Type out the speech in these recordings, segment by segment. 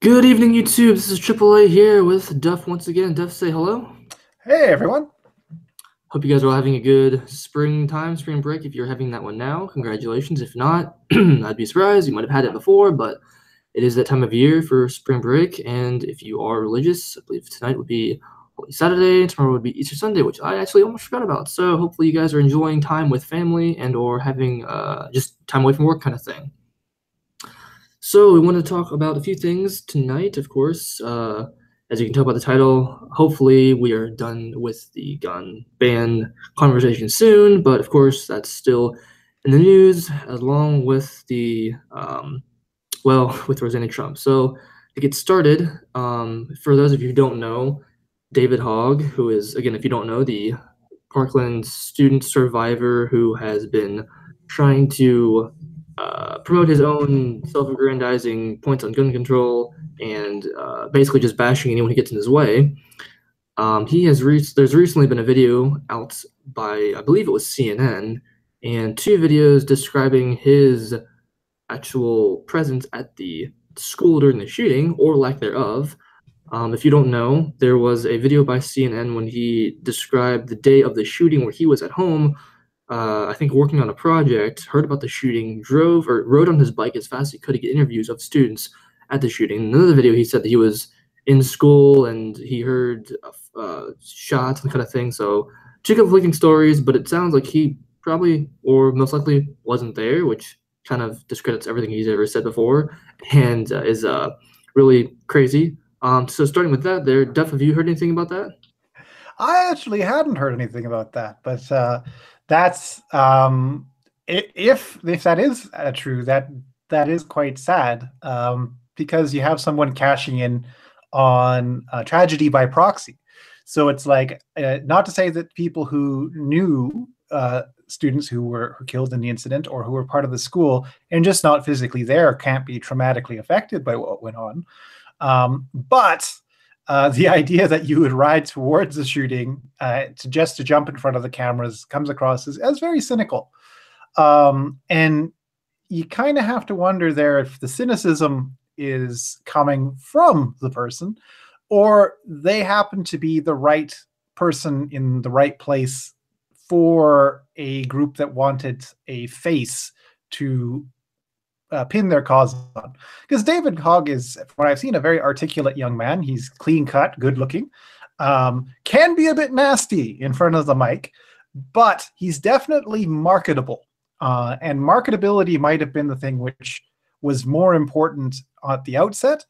Good evening, YouTube. This is AAA here with Duff once again. Duff, say hello. Hey everyone. Hope you guys are all having a good spring break. If you're having that one now, congratulations. If not, I'd be surprised. You might have had it before, but it is that time of year for spring break. And if you are religious, I believe tonight would be Holy Saturday, tomorrow would be Easter Sunday, which I actually almost forgot about. So hopefully you guys are enjoying time with family and or having just time away from work kind of thing. So we want to talk about a few things tonight, of course. As you can tell by the title, hopefully we are done with the gun ban conversation soon, but of course that's still in the news along with the, with Rosanne Trump. So to get started, for those of you who don't know, David Hogg, who is, again, if you don't know, the Parkland student survivor who has been trying to promote his own self-aggrandizing points on gun control and basically just bashing anyone who gets in his way. There's recently been a video out by, I believe it was CNN, and two videos describing his actual presence at the school during the shooting or lack thereof. If you don't know, there was a video by CNN when he described the day of the shooting where he was at home, I think working on a project, heard about the shooting, drove or rode on his bike as fast as he could to get interviews of students at the shooting. In another video, he said that he was in school and he heard shots and kind of thing. So two conflicting stories, but it sounds like he probably or most likely wasn't there, which kind of discredits everything he's ever said before and is really crazy. So starting with that, there, Duff, have you heard anything about that? I actually hadn't heard anything about that, but that's if that is true, that is quite sad, because you have someone cashing in on tragedy by proxy. So it's like, not to say that people who knew students who were killed in the incident or who were part of the school and just not physically there can't be traumatically affected by what went on. But the idea that you would ride towards the shooting to jump in front of the cameras comes across as very cynical. And you kind of have to wonder there if the cynicism is coming from the person or they happen to be the right person in the right place for a group that wanted a face to pin their cause on. Because David Hogg is, from what I've seen, a very articulate young man. He's clean cut, good looking, can be a bit nasty in front of the mic, but he's definitely marketable. And marketability might have been the thing which was more important at the outset.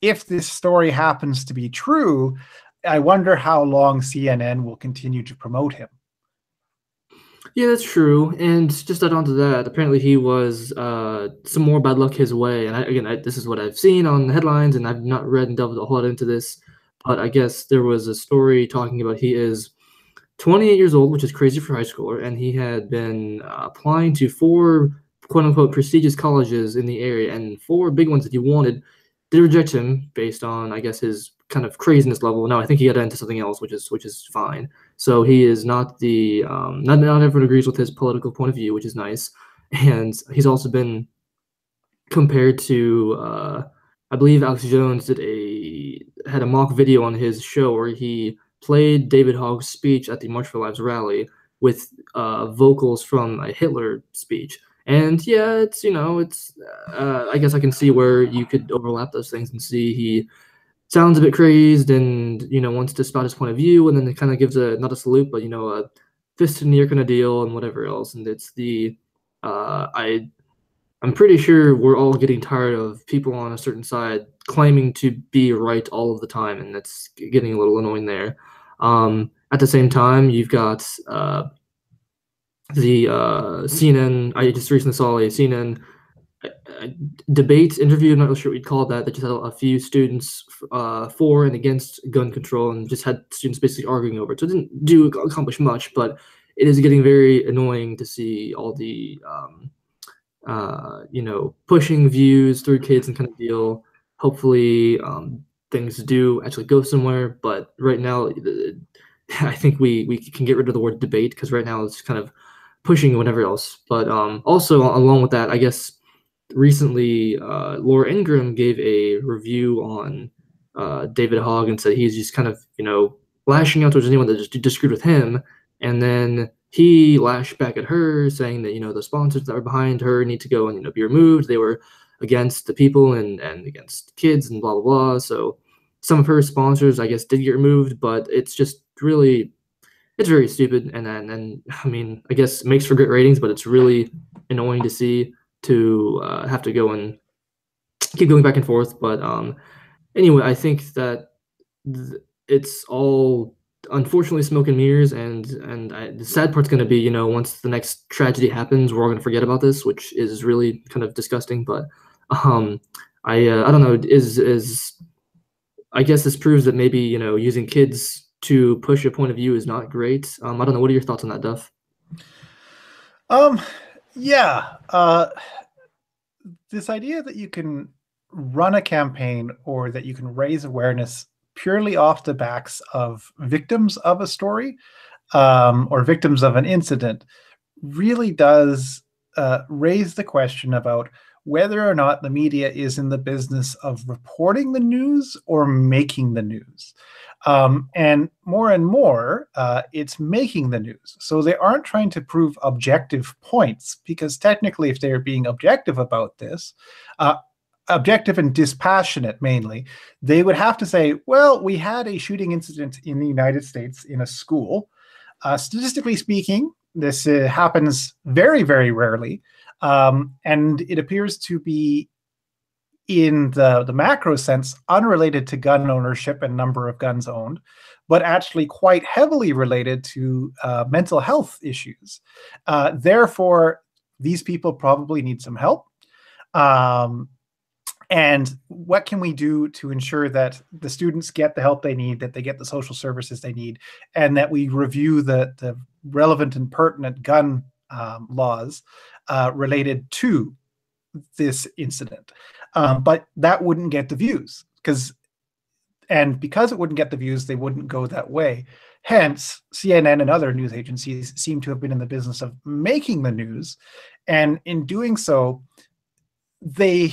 If this story happens to be true, I wonder how long CNN will continue to promote him. Yeah, that's true. And just add on to that, apparently he was some more bad luck his way. And this is what I've seen on the headlines, and I've not read and delved a whole lot into this. But I guess there was a story talking about he is 28 years old, which is crazy for a high schooler, and he had been applying to four quote unquote prestigious colleges in the area, and four big ones that he wanted. They reject him based on, I guess, his kind of craziness level. Now I think he got into something else, which is fine. So he is not the not everyone agrees with his political point of view, which is nice. And he's also been compared to I believe Alex Jones had a mock video on his show where he played David Hogg's speech at the March for Lives rally with vocals from a Hitler speech. And yeah, I guess I can see where you could overlap those things and see he sounds a bit crazed and wants to spout his point of view, and then it kind of gives not a salute, but a fist in the air kind of deal and whatever else. And it's the I'm pretty sure we're all getting tired of people on a certain side claiming to be right all of the time, and that's getting a little annoying there. At the same time, you've got the CNN. I just recently saw a CNN debate interview. I'm not really sure what you'd call that. That just had a few students for and against gun control, and just had students basically arguing over it. So it didn't accomplish much, but it is getting very annoying to see all the pushing views through kids and kind of deal. Hopefully, things do actually go somewhere. But right now, I think we can get rid of the word debate because right now it's kind of pushing whatever else. But also along with that, I guess recently, Laura Ingraham gave a review on David Hogg and said he's just kind of, lashing out towards anyone that just disagreed with him. And then he lashed back at her, saying that, the sponsors that are behind her need to go and, be removed. They were against the people and against kids and blah, blah, blah. So some of her sponsors, I guess, did get removed, but it's just really, it's very stupid. And I mean, I guess it makes for great ratings, but it's really annoying to see to have to go and keep going back and forth. But anyway, I think that it's all unfortunately smoke and mirrors, and the sad part's going to be, once the next tragedy happens, we're all going to forget about this, which is really kind of disgusting. But um, I don't know, is I guess this proves that maybe, using kids to push a point of view is not great. I don't know. What are your thoughts on that, Duff? Yeah. This idea that you can run a campaign or that you can raise awareness purely off the backs of victims of a story or victims of an incident really does raise the question about whether or not the media is in the business of reporting the news or making the news. And more, it's making the news. So they aren't trying to prove objective points, because technically, if they're being objective about this, objective and dispassionate mainly, they would have to say, well, we had a shooting incident in the United States in a school. Statistically speaking, this happens very, very rarely. And it appears to be, in the macro sense, unrelated to gun ownership and number of guns owned, but actually quite heavily related to mental health issues. Therefore, these people probably need some help. And what can we do to ensure that the students get the help they need, that they get the social services they need, and that we review the relevant and pertinent gun laws related to this incident? But that wouldn't get the views, because it wouldn't get the views, they wouldn't go that way. Hence, CNN and other news agencies seem to have been in the business of making the news, and in doing so, they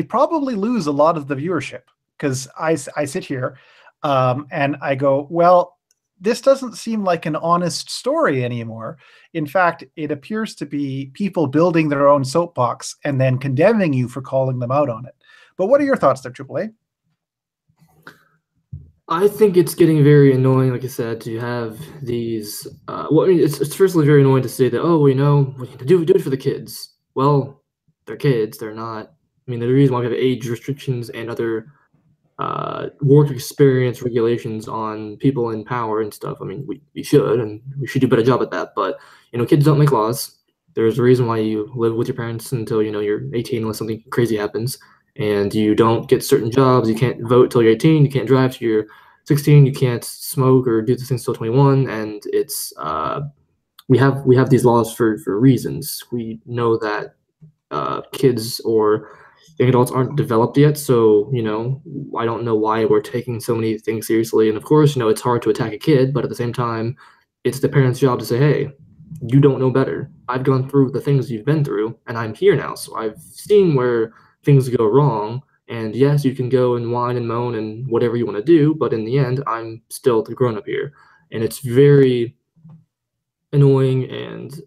probably lose a lot of the viewership, because I sit here and I go, well, this doesn't seem like an honest story anymore. In fact, it appears to be people building their own soapbox and then condemning you for calling them out on it. But what are your thoughts there, AAA? I think it's getting very annoying, like I said, to have these. Well, I mean, it's firstly very annoying to say that, oh, we need to do it for the kids. Well, they're kids. They're not. I mean, the reason why we have age restrictions and other work experience regulations on people in power and stuff. I mean, we should, and we should do a better job at that. But, kids don't make laws. There's a reason why you live with your parents until, you're 18 unless something crazy happens. And you don't get certain jobs. You can't vote till you're 18. You can't drive till you're 16. You can't smoke or do the things till 21. And it's we have these laws for reasons. We know that kids or young adults aren't developed yet, so I don't know why we're taking so many things seriously. And of course, it's hard to attack a kid, but at the same time, it's the parent's job to say, hey, you don't know better. I've gone through the things you've been through, and I'm here now, so I've seen where things go wrong. And yes, you can go and whine and moan and whatever you want to do, but in the end, I'm still the grown-up here. And it's very annoying and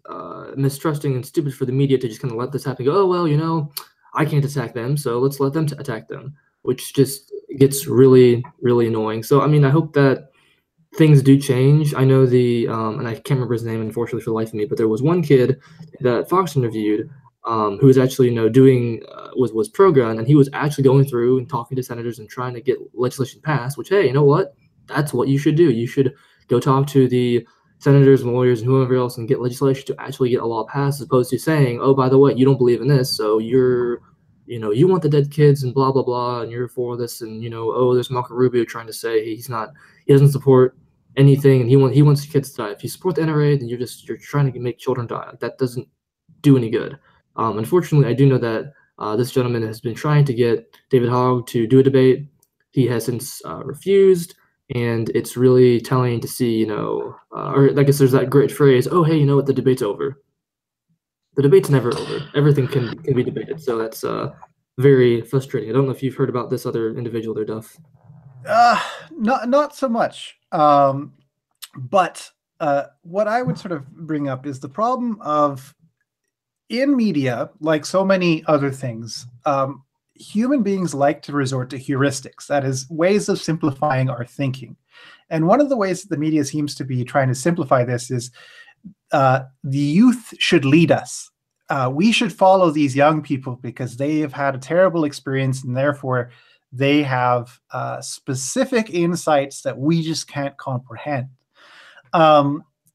mistrusting and stupid for the media to just kind of let this happen and go, oh, well, I can't attack them, so let's let them attack them, which just gets really, really annoying. So, I mean, I hope that things do change. I know and I can't remember his name, unfortunately, for the life of me, but there was one kid that Fox interviewed who was actually, doing, was pro-gun, and he was actually going through and talking to senators and trying to get legislation passed, which, hey, you know what? That's what you should do. You should go talk to the senators and lawyers and whoever else and get legislation to actually get a law passed, as opposed to saying, oh, by the way, you don't believe in this, so you want the dead kids and blah, blah, blah, and you're for this, and, oh, there's Marco Rubio trying to say he doesn't support anything, and he wants kids to die. If you support the NRA, then you're trying to make children die. That doesn't do any good. Unfortunately, I do know that this gentleman has been trying to get David Hogg to do a debate. He has since refused. And it's really telling to see, or I guess there's that great phrase, oh, hey, you know what, the debate's over. the debate's never over. Everything can be debated, so that's very frustrating. I don't know if you've heard about this other individual there, Duff. Not so much. But what I would sort of bring up is the problem of in media, like so many other things, human beings like to resort to heuristics, that is, ways of simplifying our thinking. And one of the ways that the media seems to be trying to simplify this is the youth should lead us. We should follow these young people because they have had a terrible experience and therefore they have specific insights that we just can't comprehend.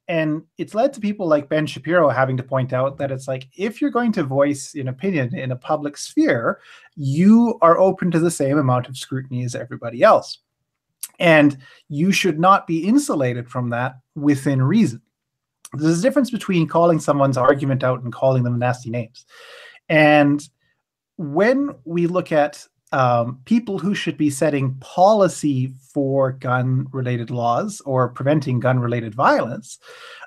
And it's led to people like Ben Shapiro having to point out that it's like, if you're going to voice an opinion in a public sphere, you are open to the same amount of scrutiny as everybody else. And you should not be insulated from that within reason. There's a difference between calling someone's argument out and calling them nasty names. And when we look at people who should be setting policy for gun-related laws or preventing gun-related violence,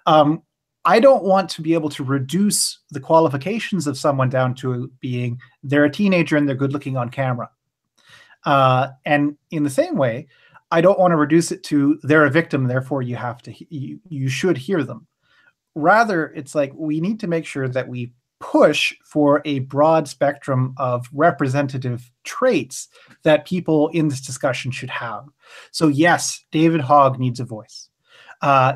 I don't want to be able to reduce the qualifications of someone down to being they're a teenager and they're good-looking on camera. And in the same way, I don't want to reduce it to they're a victim, therefore you should hear them. Rather, it's like we need to make sure that we push for a broad spectrum of representative traits that people in this discussion should have. So yes, David Hogg needs a voice.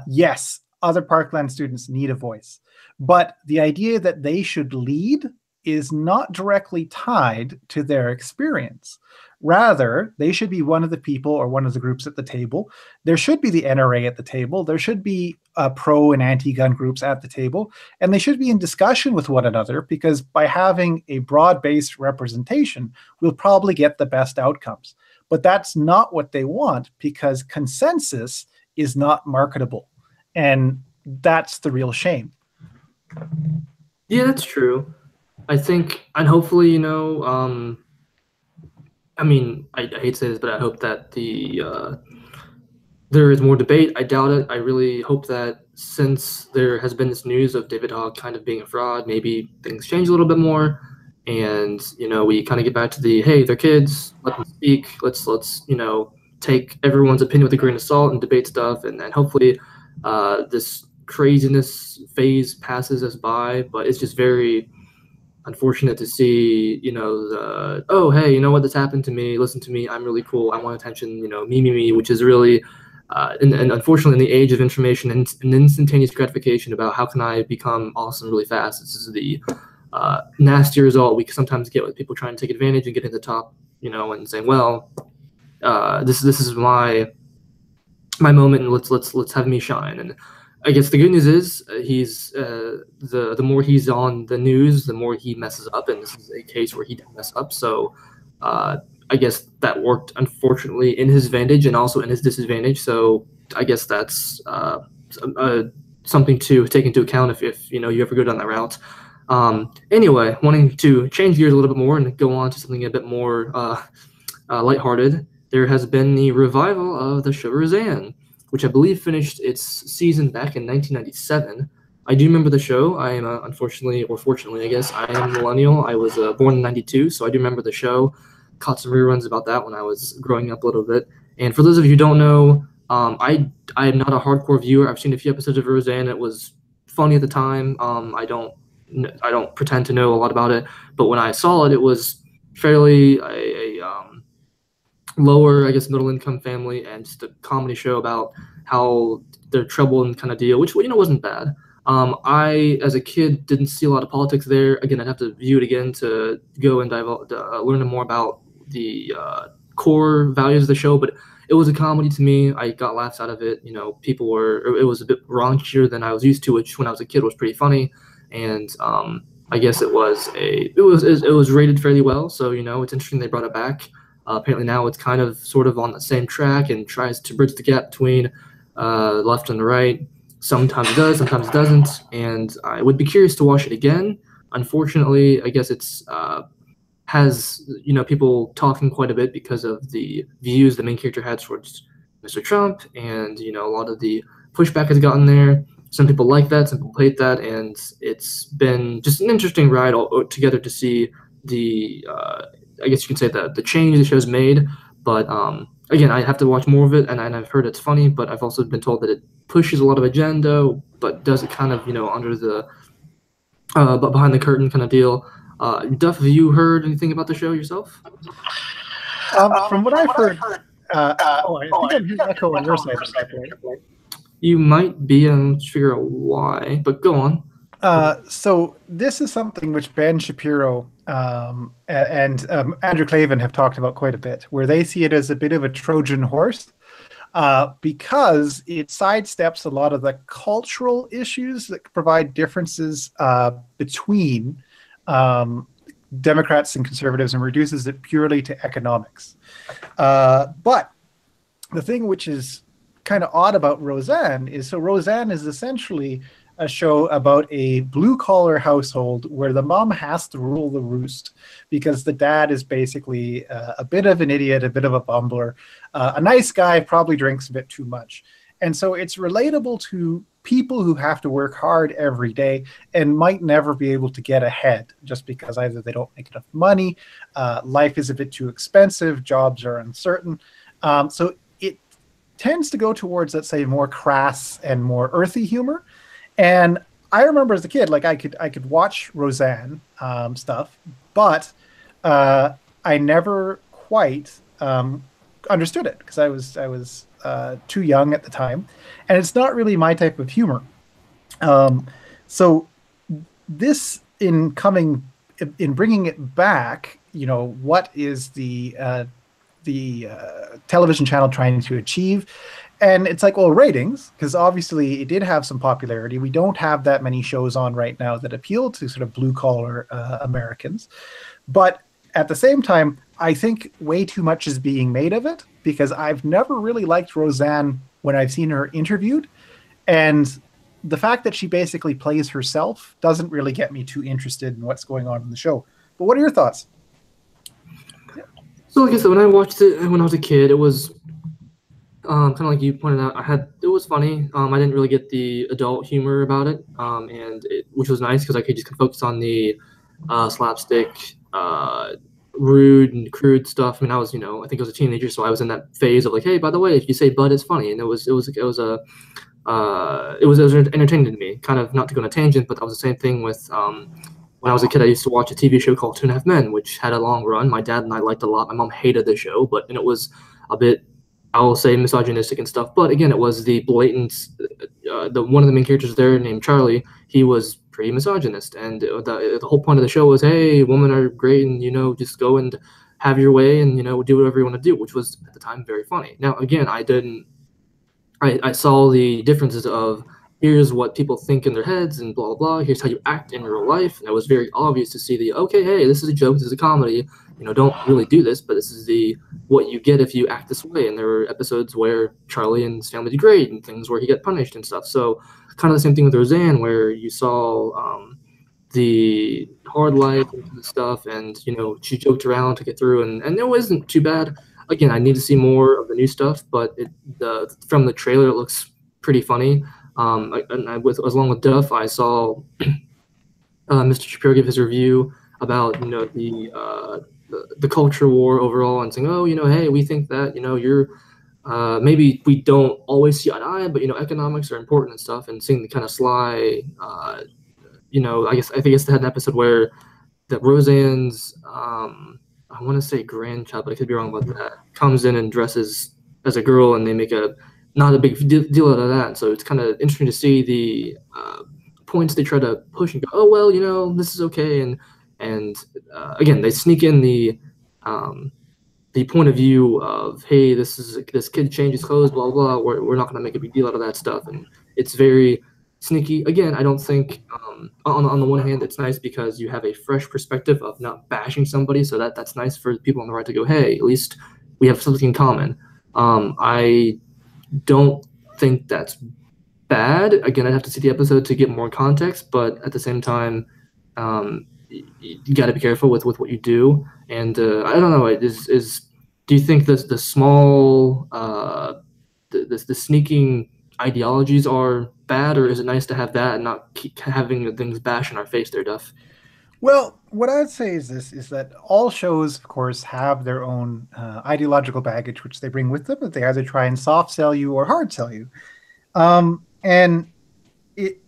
Yes, other Parkland students need a voice. But the idea that they should lead is not directly tied to their experience. Rather, they should be one of the people or one of the groups at the table. There should be the NRA at the table. There should be pro and anti-gun groups at the table. And they should be in discussion with one another, because by having a broad-based representation, we'll probably get the best outcomes. But that's not what they want, because consensus is not marketable. And that's the real shame. Yeah, that's true. I think, and hopefully, I mean, I hate to say this, but I hope that there is more debate. I doubt it. I really hope that since there has been this news of David Hogg kind of being a fraud, maybe things change a little bit more, and we kind of get back to the hey, they're kids, let them speak. Let's take everyone's opinion with a grain of salt and debate stuff, and then hopefully this craziness phase passes us by. But it's just very unfortunate to see, oh, hey, you know what, this happened to me, listen to me, I'm really cool, I want attention, me, which is really, and unfortunately in the age of information and instantaneous gratification about how can I become awesome really fast, this is the nasty result we sometimes get with people trying to take advantage and get in the top, and saying, well, this is my moment, and let's have me shine. And I guess the good news is he's the more he's on the news, the more he messes up, and this is a case where he didn't mess up. So I guess that worked, unfortunately, in his advantage and also in his disadvantage. So I guess that's something to take into account if you ever go down that route. Anyway, wanting to change gears a little bit more and go on to something a bit more lighthearted, there has been the revival of the show Rosanne, which I believe finished its season back in 1997. I do remember the show. I am, unfortunately, or fortunately, I guess, I am a millennial. I was born in 92, so I do remember the show. Caught some reruns about that when I was growing up a little bit. And for those of you who don't know, I am not a hardcore viewer. I've seen a few episodes of Roseanne. It was funny at the time. I don't pretend to know a lot about it, but when I saw it, it was fairly a lower, I guess, middle income family, and just a comedy show about how they're trouble and kind of deal, which wasn't bad. I, as a kid, didn't see a lot of politics there. Again, I'd have to view it again to go and learn more about the core values of the show, but it was a comedy to me. I got laughs out of it. It was a bit raunchier than I was used to, which when I was a kid was pretty funny. And I guess it was rated fairly well. So, it's interesting they brought it back. Apparently now it's kind of sort of on the same track and tries to bridge the gap between left and the right. Sometimes it does, sometimes it doesn't. And I would be curious to watch it again. Unfortunately, I guess it's has people talking quite a bit because of the views the main character had towards Mr. Trump, and a lot of the pushback has gotten there. some people like that, some people hate that, and it's been just an interesting ride all together to see the I guess you can say the change the show's made. But again, I have to watch more of it, and I've heard it's funny, but I've also been told that it pushes a lot of agenda, but does it kind of under the but behind the curtain kind of deal. Duff, have you heard anything about the show yourself? From what I've heard, I think I'm hearing echo on your side. You might be, and let's figure out why, but go on. So this is something which Ben Shapiro and Andrew Clavin have talked about quite a bit, where they see it as a bit of a Trojan horse because it sidesteps a lot of the cultural issues that provide differences between Democrats and conservatives and reduces it purely to economics. But the thing which is kind of odd about Roseanne is Roseanne is essentially a show about a blue-collar household where the mom has to rule the roost because the dad is basically a bit of an idiot, a bit of a bumbler, a nice guy, probably drinks a bit too much. And so it's relatable to people who have to work hard every day and might never be able to get ahead just because either they don't make enough money, life is a bit too expensive, jobs are uncertain. So it tends to go towards, let's say, more crass and more earthy humor. And I remember as a kid, like I could watch Roseanne stuff, but I never quite understood it because I was too young at the time, and it's not really my type of humor. So this in bringing it back, what is the television channel trying to achieve? And it's like, well, ratings, because obviously it did have some popularity. We don't have that many shows on right now that appeal to sort of blue-collar Americans. But at the same time, I think way too much is being made of it because I've never really liked Roseanne when I've seen her interviewed. And the fact that she basically plays herself doesn't really get me too interested in what's going on in the show. But what are your thoughts? So like I said, when I watched it when I was a kid, it was kind of like you pointed out. It was funny. I didn't really get the adult humor about it, which was nice because I could just focus on the slapstick, rude and crude stuff. I mean, I was, I think I was a teenager, so I was in that phase of like, hey, by the way, if you say "but," it's funny, and it was entertaining to me. Kind of not to go on a tangent, but that was the same thing with when I was a kid. I used to watch a TV show called Two and a Half Men, which had a long run. My dad and I liked it a lot. My mom hated the show, and it was a bit, I will say, misogynistic and stuff. But again, it was the blatant. One of the main characters there, named Charlie, he was pretty misogynist, and the whole point of the show was, hey, women are great, and just go and have your way, and do whatever you want to do, which was at the time very funny. Now, again, I saw the differences of here's what people think in their heads and blah, blah, blah. Here's how you act in real life. And it was very obvious to see okay, hey, this is a joke, this is a comedy. Don't really do this, but this is what you get if you act this way. And there were episodes where Charlie and his family did great and things where he got punished and stuff. So kind of the same thing with Roseanne, where you saw the hard life and stuff, and she joked around to get through, and it wasn't too bad. Again, I need to see more of the new stuff, but from the trailer, it looks pretty funny. Along with Duff, I saw Mr. Shapiro give his review about the culture war overall, and saying, oh, hey, we think that you're maybe we don't always see eye to eye, but economics are important and stuff, and seeing the kind of sly, I guess they had an episode where that Roseanne's I want to say grandchild, but I could be wrong about that, comes in and dresses as a girl, and they make not a big deal out of that. So it's kind of interesting to see the points they try to push and go, oh, well, this is okay. And again, they sneak in the point of view of, hey, this kid changed his clothes, blah, blah, blah. We're not going to make a big deal out of that stuff. And it's very sneaky. Again, I don't think on the one hand, it's nice because you have a fresh perspective of not bashing somebody. So that's nice for people on the right to go, hey, at least we have something in common. I don't think that's bad. Again, I'd have to see the episode to get more context, but at the same time, you got to be careful with what you do. And I don't know. Do you think the small, the sneaking ideologies are bad, or is it nice to have that and not keep having the things bash in our face there, Duff? Well, what I'd say is this: is that all shows, of course, have their own ideological baggage, which they bring with them. That they either try and soft sell you or hard sell you. And it,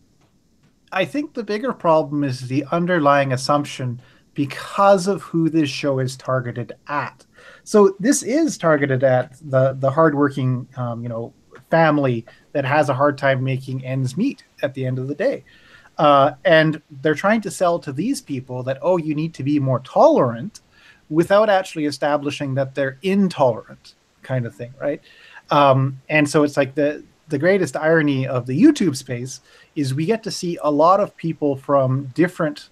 I think the bigger problem is the underlying assumption because of who this show is targeted at. So this is targeted at the hardworking, family that has a hard time making ends meet at the end of the day. And they're trying to sell to these people that, oh, you need to be more tolerant without actually establishing that they're intolerant, kind of thing, right? And so it's like the greatest irony of the YouTube space is we get to see a lot of people from different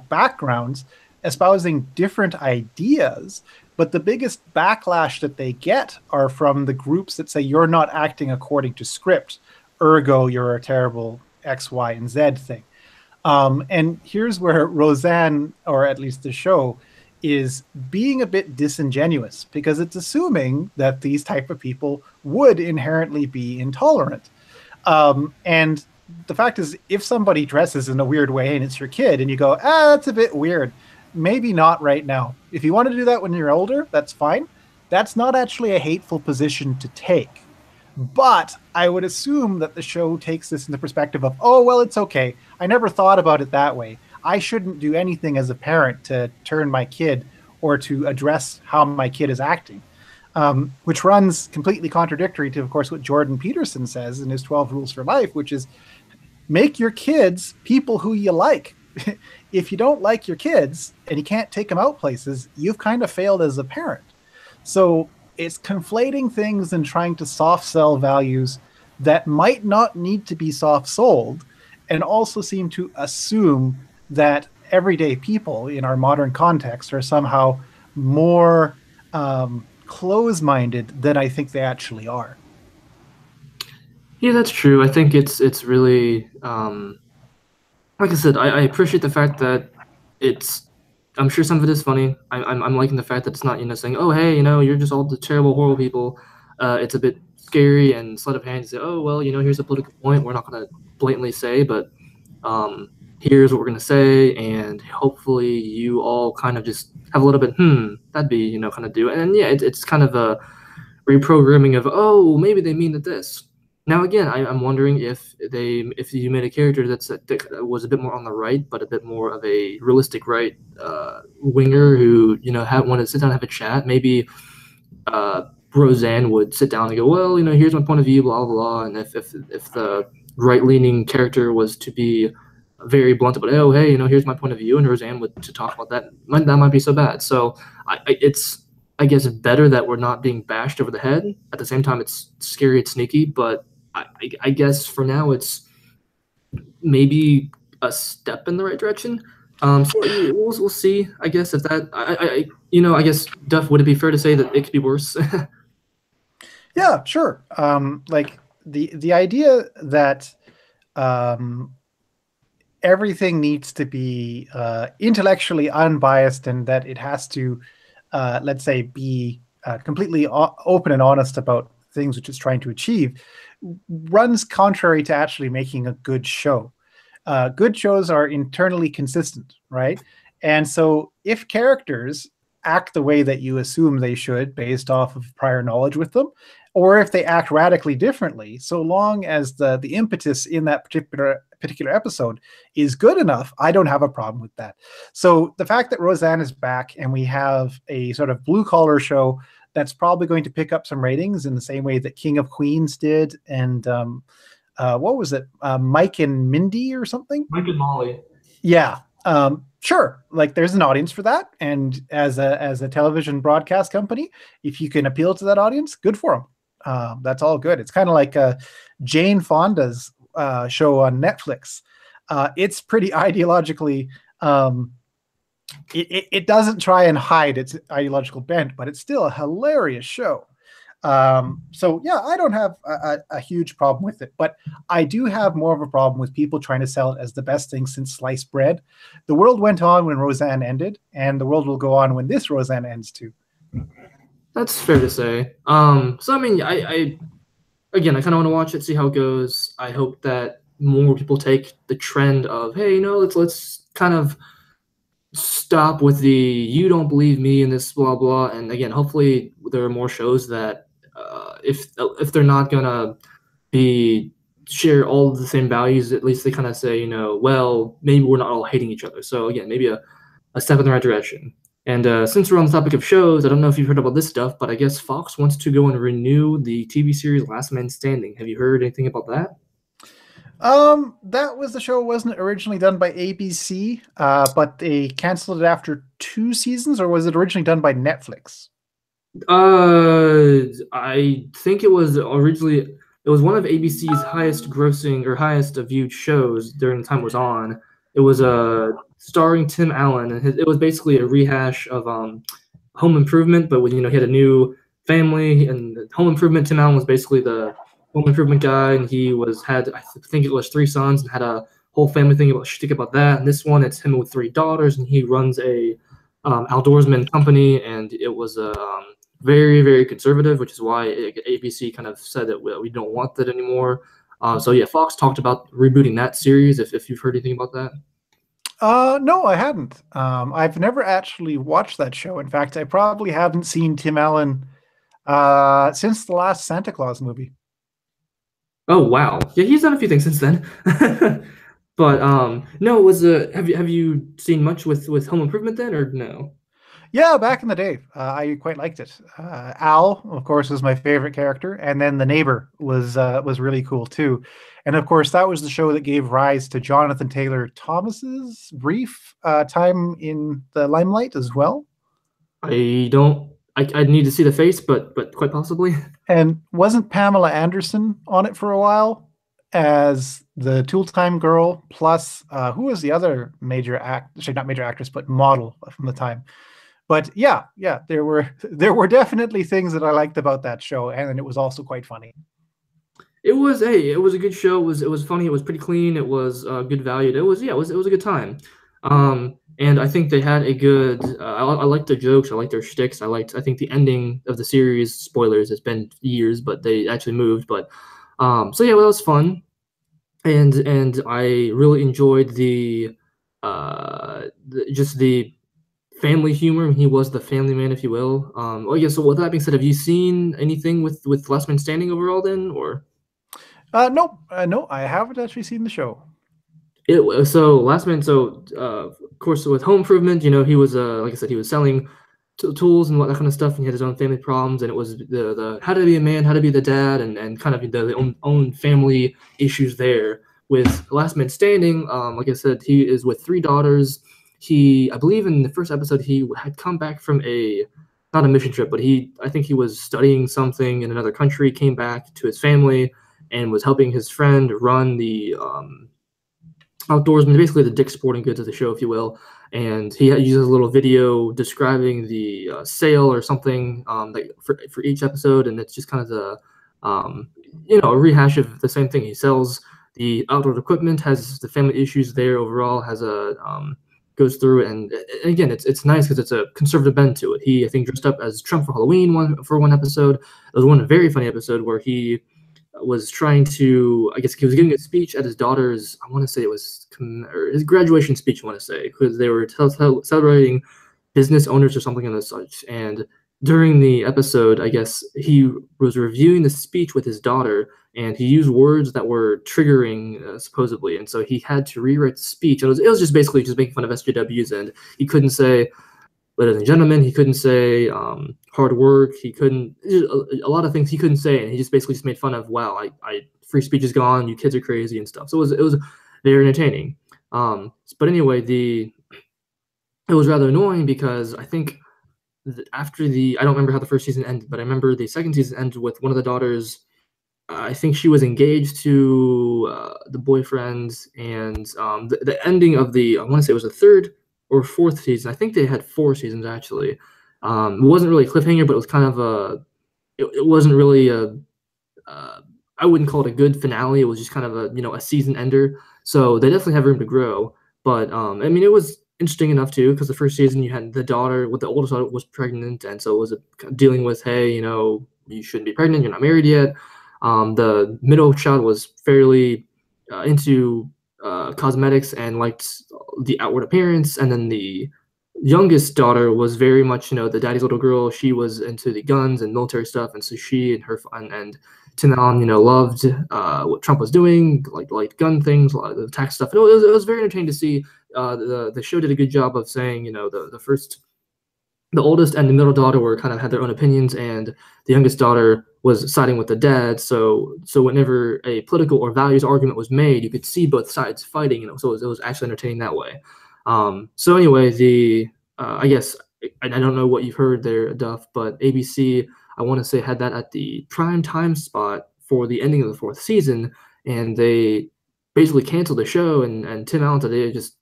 backgrounds espousing different ideas, but the biggest backlash that they get are from the groups that say you're not acting according to script, ergo you're a terrible X, Y, and Z thing. And here's where Rosanne, or at least the show, is being a bit disingenuous because it's assuming that these type of people would inherently be intolerant. And the fact is, if somebody dresses in a weird way and it's your kid and you go, that's a bit weird, maybe not right now. If you want to do that when you're older, that's fine. That's not actually a hateful position to take. But I would assume that the show takes this in the perspective of, oh, well, it's okay. I never thought about it that way. I shouldn't do anything as a parent to turn my kid or to address how my kid is acting, which runs completely contradictory to, of course, what Jordan Peterson says in his 12 Rules for Life, which is make your kids people who you like. If you don't like your kids and you can't take them out places, you've kind of failed as a parent. So it's conflating things and trying to soft sell values that might not need to be soft sold, and also seem to assume that everyday people in our modern context are somehow more close-minded than I think they actually are. Yeah, that's true. I think it's really like I said, I appreciate the fact that it's. I'm sure some of it is funny. I'm liking the fact that it's not saying, oh hey, you're just all the terrible horrible people. It's a bit scary and sleight of hand to say, oh well, here's a political point we're not going to blatantly say, but here's what we're going to say, and hopefully you all kind of just have a little bit that'd be kind of do, and yeah, it's kind of a reprogramming of, oh maybe they mean that this. Now again, I'm wondering if you made a character that was a bit more on the right, but a bit more of a realistic right winger who wanted to sit down and have a chat. Maybe Rosanne would sit down and go, well, here's my point of view, blah blah blah. And if the right leaning character was to be very blunt about, oh hey, here's my point of view, and Rosanne would to talk about that, that might be so bad. So it's I guess better that we're not being bashed over the head. At the same time, it's scary, it's sneaky, but I guess for now it's maybe a step in the right direction. So we'll see. I guess if that I guess Duff, would it be fair to say that it could be worse? Yeah, sure. Like the idea that everything needs to be intellectually unbiased and that it has to, let's say, be completely open and honest about things which it's trying to achieve runs contrary to actually making a good show. Good shows are internally consistent, right? And so if characters act the way that you assume they should based off of prior knowledge with them, or if they act radically differently, so long as the impetus in that particular episode is good enough, I don't have a problem with that. So the fact that Rosanne is back and we have a sort of blue collar show that's probably going to pick up some ratings in the same way that King of Queens did, and what was it, Mike and Mindy or something? Mike and Molly. Yeah, sure. Like there's an audience for that, and as a television broadcast company, if you can appeal to that audience, good for them. That's all good. It's kind of like Jane Fonda's show on Netflix. It's pretty ideologically. It doesn't try and hide its ideological bent, but it's still a hilarious show. So yeah, I don't have a huge problem with it, but I do have more of a problem with people trying to sell it as the best thing since sliced bread. The world went on when Roseanne ended, and the world will go on when this Roseanne ends too. That's fair to say. So I mean, I kind of want to watch it, see how it goes. I hope that more people take the trend of, hey, let's kind of stop with the you don't believe me and this blah blah. And again, hopefully there are more shows that if they're not gonna be share all the same values, at least they kind of say, well, maybe we're not all hating each other. So again, maybe a step in the right direction. And since we're on the topic of shows, I don't know if you've heard about this stuff, but I guess Fox wants to go and renew the TV series Last Man Standing. Have you heard anything about that? That was the show wasn't originally done by ABC, but they canceled it after 2 seasons, or was it originally done by Netflix? I think it was one of ABC's highest grossing or highest viewed shows during the time it was on. It was starring Tim Allen, and it was basically a rehash of Home Improvement, but with he had a new family and Home Improvement. Tim Allen was basically the Home Improvement guy, and he had I think it was 3 sons and had a whole family thing about shtick about that. And this one, it's him with 3 daughters, and he runs a outdoorsman company, and it was very, very conservative, which is why ABC kind of said that we don't want that anymore. So yeah, Fox talked about rebooting that series. If you've heard anything about that. No, I hadn't. I've never actually watched that show. In fact, I probably haven't seen Tim Allen since the last Santa Claus movie. Oh wow, yeah, he's done a few things since then. But no, have you seen much with Home Improvement then, or no? Yeah, back in the day, I quite liked it. Al, of course, was my favorite character, and then the neighbor was really cool too. And of course, that was the show that gave rise to Jonathan Taylor Thomas's brief time in the limelight as well. I don't. I need to see the face, but quite possibly. And wasn't Pamela Anderson on it for a while as the Tool Time girl? Plus, who was the other major actually not major actress, but model from the time? But yeah, there were definitely things that I liked about that show, and it was also quite funny. It was a good show. It was funny. It was pretty clean. It was good value. It was a good time. And I think they had a good. I liked their jokes. I liked their shticks. I think the ending of the series. Spoilers. It's been years, but they actually moved. But so yeah, well, that was fun. And I really enjoyed just the family humor. He was the family man, if you will. Oh yeah. So with that being said, have you seen anything with Last Man Standing overall then, or? Nope, no, I haven't actually seen the show. So Last Man. So of course, with Home Improvement, he was like I said, he was selling tools and what that kind of stuff, and he had his own family problems, and it was the how to be a man, how to be the dad, and kind of the own family issues there. With Last Man Standing, like I said, he is with 3 daughters. I believe in the first episode, he had come back from not a mission trip, but I think he was studying something in another country, came back to his family, and was helping his friend run the outdoorsman, basically the Dick's Sporting Goods of the show, if you will. And he uses a little video describing the sale or something for each episode, and it's just kind of a rehash of the same thing. He sells the outdoor equipment, has the family issues there overall, has goes through, and again, it's nice because it's a conservative bend to it. I think dressed up as Trump for Halloween for one episode. There was one very funny episode where he was trying to, I guess he was giving a speech at his daughter's, I want to say it was his graduation speech, I want to say, because they were celebrating business owners or something of the such. And during the episode, I guess he was reviewing the speech with his daughter, and he used words that were triggering, supposedly. And so he had to rewrite the speech. It was just basically just making fun of SJWs, and he couldn't say, ladies and gentlemen, he couldn't say hard work. He couldn't a lot of things he couldn't say, and he just basically just made fun of, wow, I free speech is gone. You kids are crazy and stuff. So it was very entertaining. But anyway, it was rather annoying because I think after I don't remember how the first season ended, but I remember the second season ended with one of the daughters. I think she was engaged to the boyfriend, and the ending of I want to say it was the third or fourth season. I think they had 4 seasons actually. It wasn't really a cliffhanger, but it was kind of it wasn't really I wouldn't call it a good finale. It was just kind of a season ender. So they definitely have room to grow. But I mean, it was interesting enough too, because the first season you had the daughter, with the oldest daughter was pregnant, and so it was dealing with, hey, you shouldn't be pregnant, you're not married yet. The middle child was fairly into cosmetics and liked the outward appearance, and then the youngest daughter was very much, the daddy's little girl. She was into the guns and military stuff, and so she and her and Tim Allen, loved what Trump was doing, like gun things, a lot of the tax stuff. It was very entertaining to see. The show did a good job of saying, the oldest and the middle daughter were kind of had their own opinions, and the youngest daughter was siding with the dad. So whenever a political or values argument was made, you could see both sides fighting. So it was actually entertaining that way. So anyway, I guess I don't know what you've heard there, Duff, but ABC, I want to say, had that at the prime time spot for the ending of the fourth season, and they basically canceled the show. And Tim Allen today just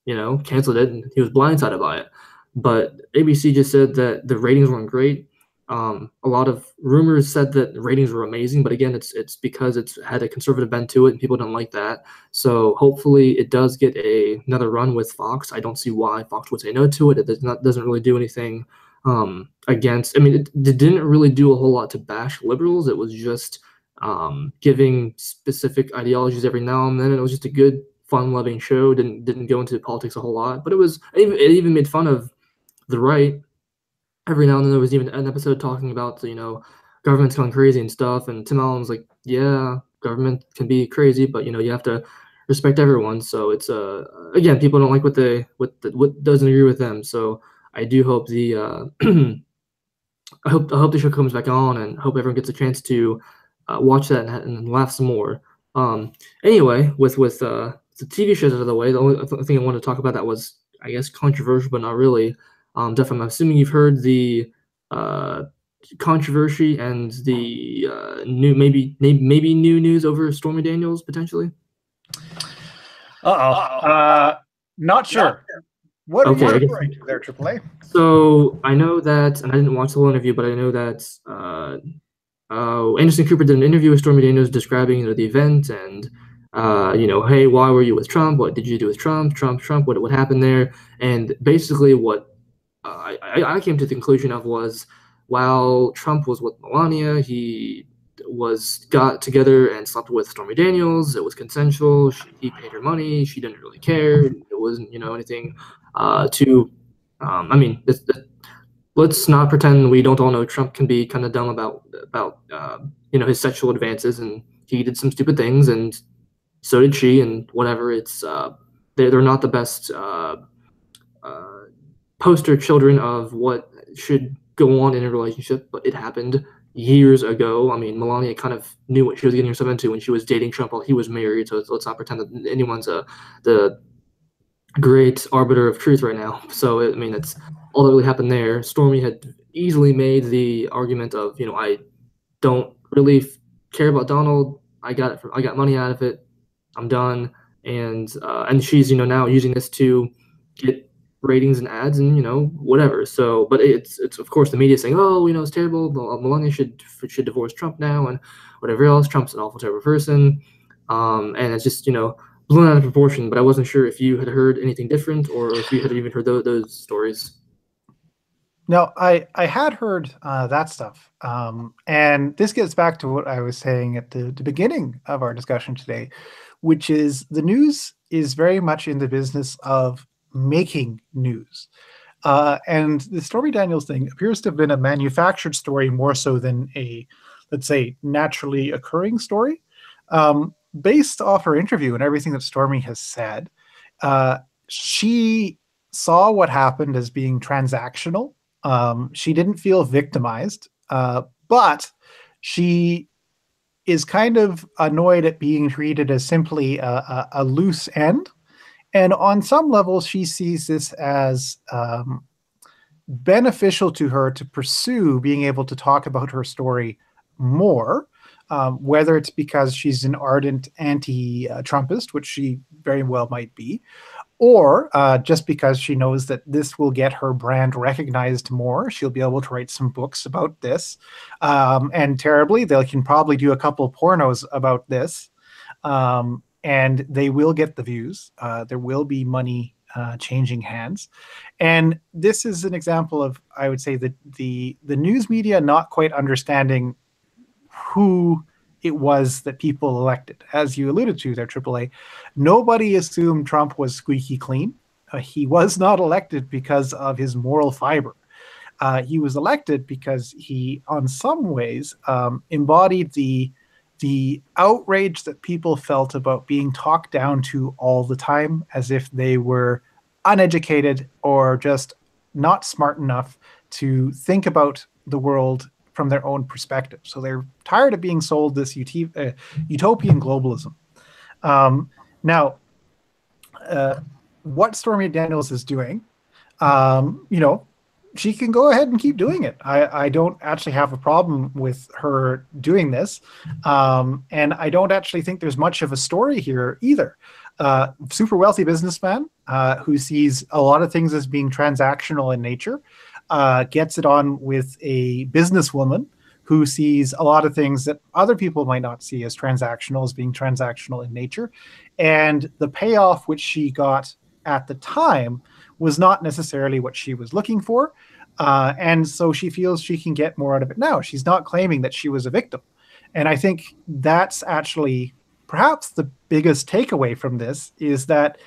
canceled it, and he was blindsided by it. But ABC just said that the ratings weren't great. A lot of rumors said that the ratings were amazing, but again, it's because it's had a conservative bent to it, and people don't like that. So hopefully, it does get another run with Fox. I don't see why Fox would say no to it. It doesn't really do anything against. I mean, it didn't really do a whole lot to bash liberals. It was just giving specific ideologies every now and then. It was just a good, fun-loving show. Didn't go into politics a whole lot, but it even made fun of the right. Every now and then there was even an episode talking about, government's gone crazy and stuff. And Tim Allen's like, yeah, government can be crazy, but you have to respect everyone. So it's again, people don't like what doesn't agree with them. So I do hope I hope the show comes back on, and hope everyone gets a chance to watch that and laugh some more. Anyway, with the TV shows out of the way, the only thing I wanted to talk about that was, I guess, controversial, but not really. Duff, I'm assuming you've heard the controversy and the maybe new news over Stormy Daniels potentially. Not sure. What are you referring to there, AAA? So I know that, and I didn't watch the whole interview, but I know that Anderson Cooper did an interview with Stormy Daniels describing the event and hey, why were you with Trump? What did you do with Trump? Trump, what happened there? And basically what I came to the conclusion of was, while Trump was with Melania, he got together and slept with Stormy Daniels. It was consensual. He paid her money. She didn't really care. It wasn't anything I mean, let's not pretend we don't all know Trump can be kind of dumb about his sexual advances, and he did some stupid things, and so did she, and whatever. It's they're not the best poster children of what should go on in a relationship, but it happened years ago. I mean, Melania kind of knew what she was getting herself into when she was dating Trump while he was married, so let's not pretend that anyone's the great arbiter of truth right now. So I mean, that's all that really happened there. Stormy had easily made the argument of, I don't really care about Donald. I got money out of it. I'm done. And she's now using this to get ratings and ads and whatever. So, but it's of course the media saying, oh, it's terrible. Melania should divorce Trump now and whatever else. Trump's an awful terrible person. And it's just blown out of proportion. But I wasn't sure if you had heard anything different, or if you had even heard those stories. No, I had heard that stuff. And this gets back to what I was saying at the beginning of our discussion today, which is the news is very much in the business of making news. And the Stormy Daniels thing appears to have been a manufactured story more so than a, let's say, naturally occurring story. Based off her interview and everything that Stormy has said, she saw what happened as being transactional. She didn't feel victimized, but she is kind of annoyed at being treated as simply a loose end. And on some levels, she sees this as beneficial to her to pursue being able to talk about her story more, whether it's because she's an ardent anti-Trumpist, which she very well might be, or just because she knows that this will get her brand recognized more. She'll be able to write some books about this. And terribly, they can probably do a couple pornos about this. And they will get the views. There will be money changing hands. And this is an example of, I would say, the news media not quite understanding who it was that people elected. As you alluded to there, AAA, nobody assumed Trump was squeaky clean. He was not elected because of his moral fiber. He was elected because he, on some ways, embodied the outrage that people felt about being talked down to all the time, as if they were uneducated or just not smart enough to think about the world from their own perspective. So they're tired of being sold this utopian globalism. Now, what Stormy Daniels is doing, you know, she can go ahead and keep doing it. I don't actually have a problem with her doing this. And I don't actually think there's much of a story here either. Super wealthy businessman who sees a lot of things as being transactional in nature, gets it on with a businesswoman who sees a lot of things that other people might not see as transactional, as being transactional in nature. And the payoff which she got at the time was not necessarily what she was looking for. And so she feels she can get more out of it now. She's not claiming that she was a victim. And I think that's actually perhaps the biggest takeaway from this, is that,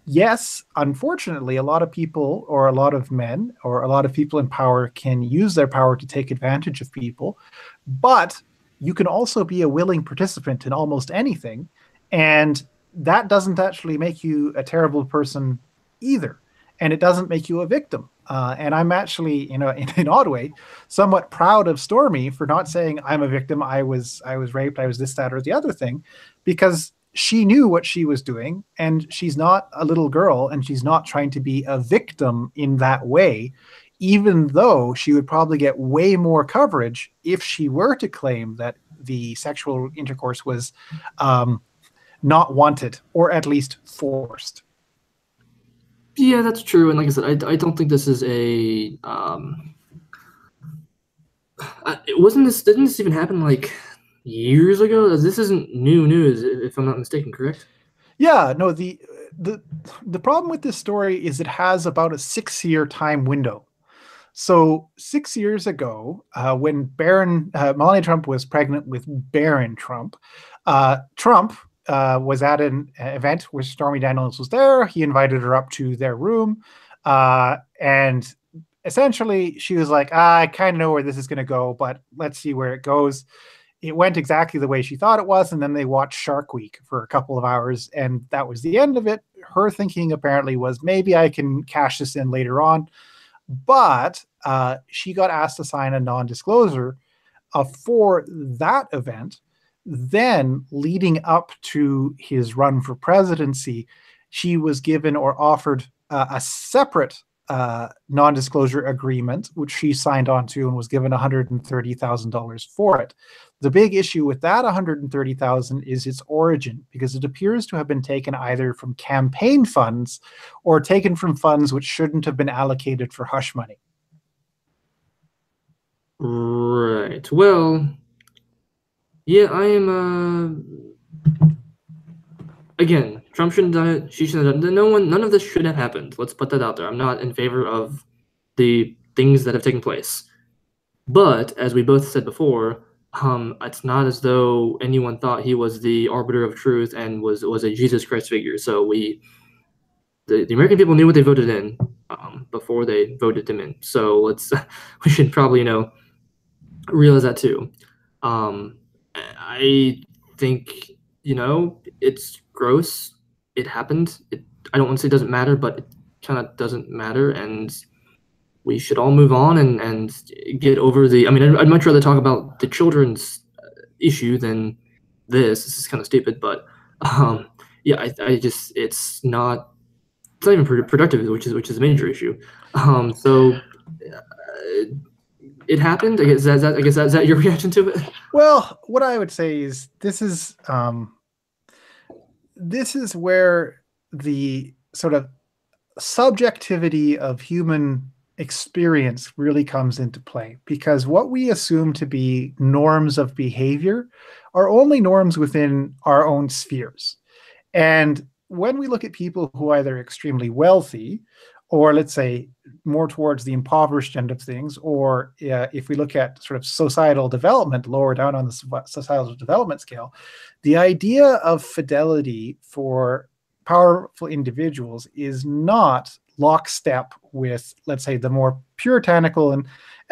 yes, unfortunately, a lot of people or a lot of men or a lot of people in power can use their power to take advantage of people, but you can also be a willing participant in almost anything. And that doesn't actually make you a terrible person either. And it doesn't make you a victim. And I'm actually, in an odd way, somewhat proud of Stormy for not saying I'm a victim. I was raped. I was this, that, or the other thing, because she knew what she was doing, and she's not a little girl, and she's not trying to be a victim in that way, even though she would probably get way more coverage if she were to claim that the sexual intercourse was not wanted, or at least forced. Yeah, that's true. And like I said, I don't think this is a it wasn't this didn't this even happen like years ago? This isn't new news, if I'm not mistaken, correct? Yeah, no, the problem with this story is it has about a 6-year time window. So 6 years ago, when Melania Trump was pregnant with Barron Trump, Trump was at an event where Stormy Daniels was there. He invited her up to their room, and essentially she was like, I kind of know where this is going to go, but let's see where it goes. It went exactly the way she thought it was, and then they watched Shark Week for a couple of hours, and that was the end of it. Her thinking apparently was, maybe I can cash this in later on. But she got asked to sign a non-disclosure for that event. Then, leading up to his run for presidency, she was given or offered a separate non-disclosure agreement, which she signed on to and was given $130,000 for it. The big issue with that $130,000 is its origin, because it appears to have been taken either from campaign funds or taken from funds which shouldn't have been allocated for hush money. Right. Well, yeah, I am again, Trump shouldn't have done it. She shouldn't have done it. None of this should have happened. Let's put that out there. I'm not in favor of the things that have taken place. But as we both said before, it's not as though anyone thought he was the arbiter of truth and was a Jesus Christ figure. So the American people knew what they voted in before they voted him in. So we should probably realize that too. I think it's gross. It happened. I don't want to say it doesn't matter, but it kind of doesn't matter, and we should all move on and get over the. I mean, I'd much rather talk about the children's issue than this. This is kind of stupid, but yeah, I just it's not even productive, which is a major issue. So it happened. I guess that's your reaction to it. Well, what I would say is this is where the sort of subjectivity of human experience really comes into play, because what we assume to be norms of behavior are only norms within our own spheres. And when we look at people who are either extremely wealthy or let's say more towards the impoverished end of things, or if we look at sort of societal development lower down on the societal development scale, the idea of fidelity for powerful individuals is not lockstep with, let's say, the more puritanical and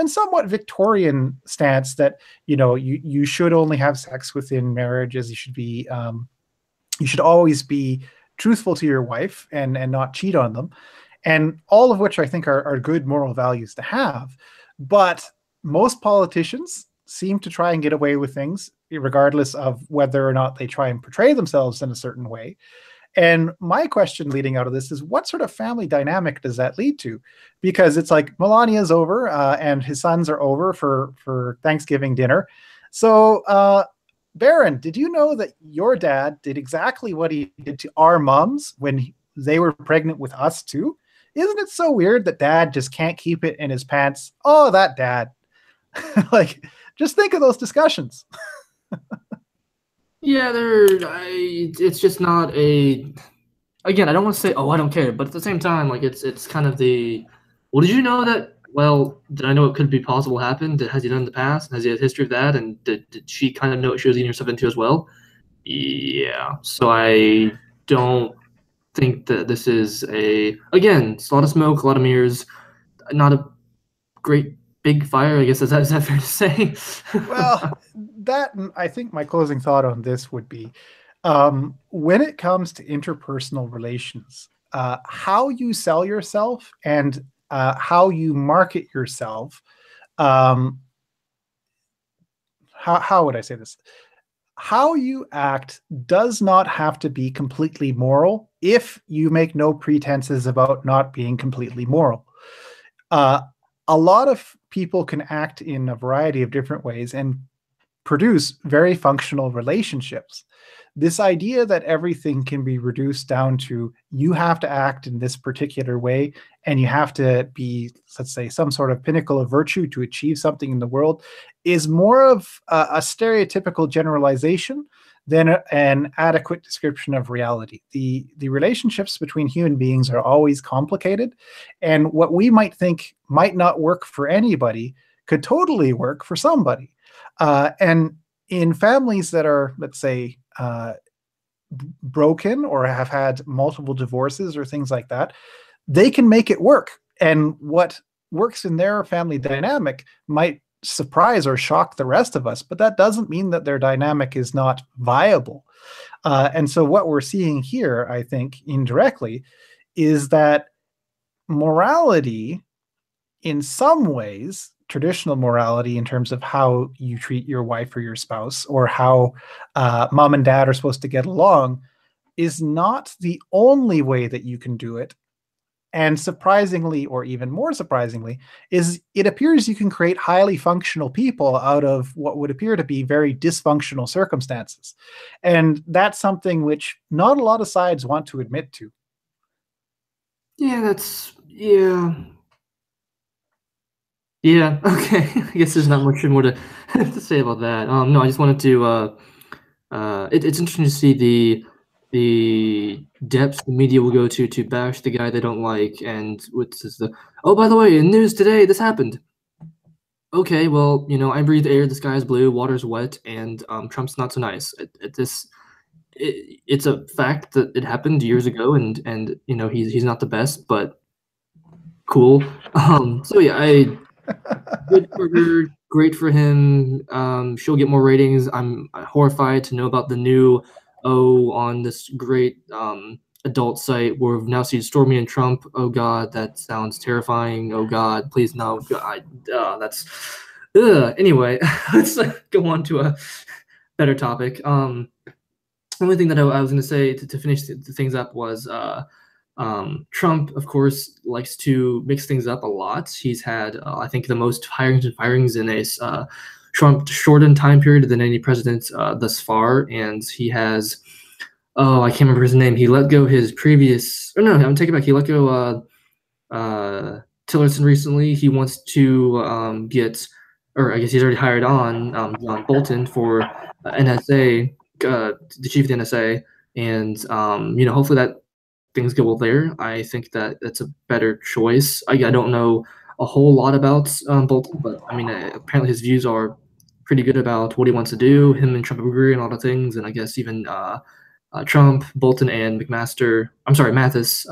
somewhat Victorian stance that you should only have sex within marriages. You should always be truthful to your wife and not cheat on them, and all of which I think are good moral values to have. But most politicians seem to try and get away with things, regardless of whether or not they try and portray themselves in a certain way. And my question leading out of this is, what sort of family dynamic does that lead to? Because it's like Melania's over and his sons are over for Thanksgiving dinner. So, Baron, did you know that your dad did exactly what he did to our moms when they were pregnant with us too? Isn't it so weird that dad just can't keep it in his pants? Oh, that dad. Like, just think of those discussions. Yeah, it's just not a. Again, I don't want to say, oh, I don't care, but at the same time, like it's kind of the. Well, did you know that? Well, did I know it could be possible happen? Has he done in the past? Has he had a history of that? And did she kind of know what she was getting herself into as well? Yeah. So I don't think that this is again, it's a lot of smoke, a lot of mirrors, not a great big fire. I guess is that fair to say? Well, that, I think my closing thought on this would be, when it comes to interpersonal relations, how you sell yourself and how you market yourself. How would I say this? How you act does not have to be completely moral if you make no pretenses about not being completely moral. A lot of people can act in a variety of different ways and produce very functional relationships. This idea that everything can be reduced down to you have to act in this particular way and you have to be, let's say, some sort of pinnacle of virtue to achieve something in the world is more of a stereotypical generalization than an adequate description of reality. The relationships between human beings are always complicated, and what we might think might not work for anybody could totally work for somebody. And in families that are, let's say, broken or have had multiple divorces or things like that, they can make it work. And what works in their family dynamic might surprise or shock the rest of us, but that doesn't mean that their dynamic is not viable. And so what we're seeing here, I think, indirectly, is that morality, in some ways, traditional morality in terms of how you treat your wife or your spouse, or how mom and dad are supposed to get along, is not the only way that you can do it. And surprisingly, or even more surprisingly, is it appears you can create highly functional people out of what would appear to be very dysfunctional circumstances. And that's something which not a lot of sides want to admit to. Yeah, Yeah, okay. I guess there's not much more to to say about that. No, I just wanted to. It's interesting to see the depths the media will go to bash the guy they don't like, and what's the. Oh, by the way, in news today, this happened. Okay, well, I breathe air, the sky is blue, water's wet, and Trump's not so nice. It's a fact that it happened years ago, and he's not the best, but cool. So yeah, good for her, great for him. She'll get more ratings. I'm horrified to know about the new on this great adult site where we've now seen Stormy and Trump. Oh God, that sounds terrifying. Oh God, please no. God, that's anyway. Let's go on to a better topic. The only thing that I was going to say to finish the things up was Trump, of course, likes to mix things up a lot. He's had, I think, the most hirings and firings in a shortened time period than any president thus far. And he has, I can't remember his name. He let go his previous, or no, I'm taking it back. He let go Tillerson recently. He wants to get, or I guess he's already hired on John Bolton for NSA, the chief of the NSA. And, hopefully that things go well there, I think that that's a better choice. I don't know a whole lot about Bolton, but I mean, apparently his views are pretty good about what he wants to do. Him and Trump agree on a lot of things, and I guess even Trump, Bolton, and Mathis,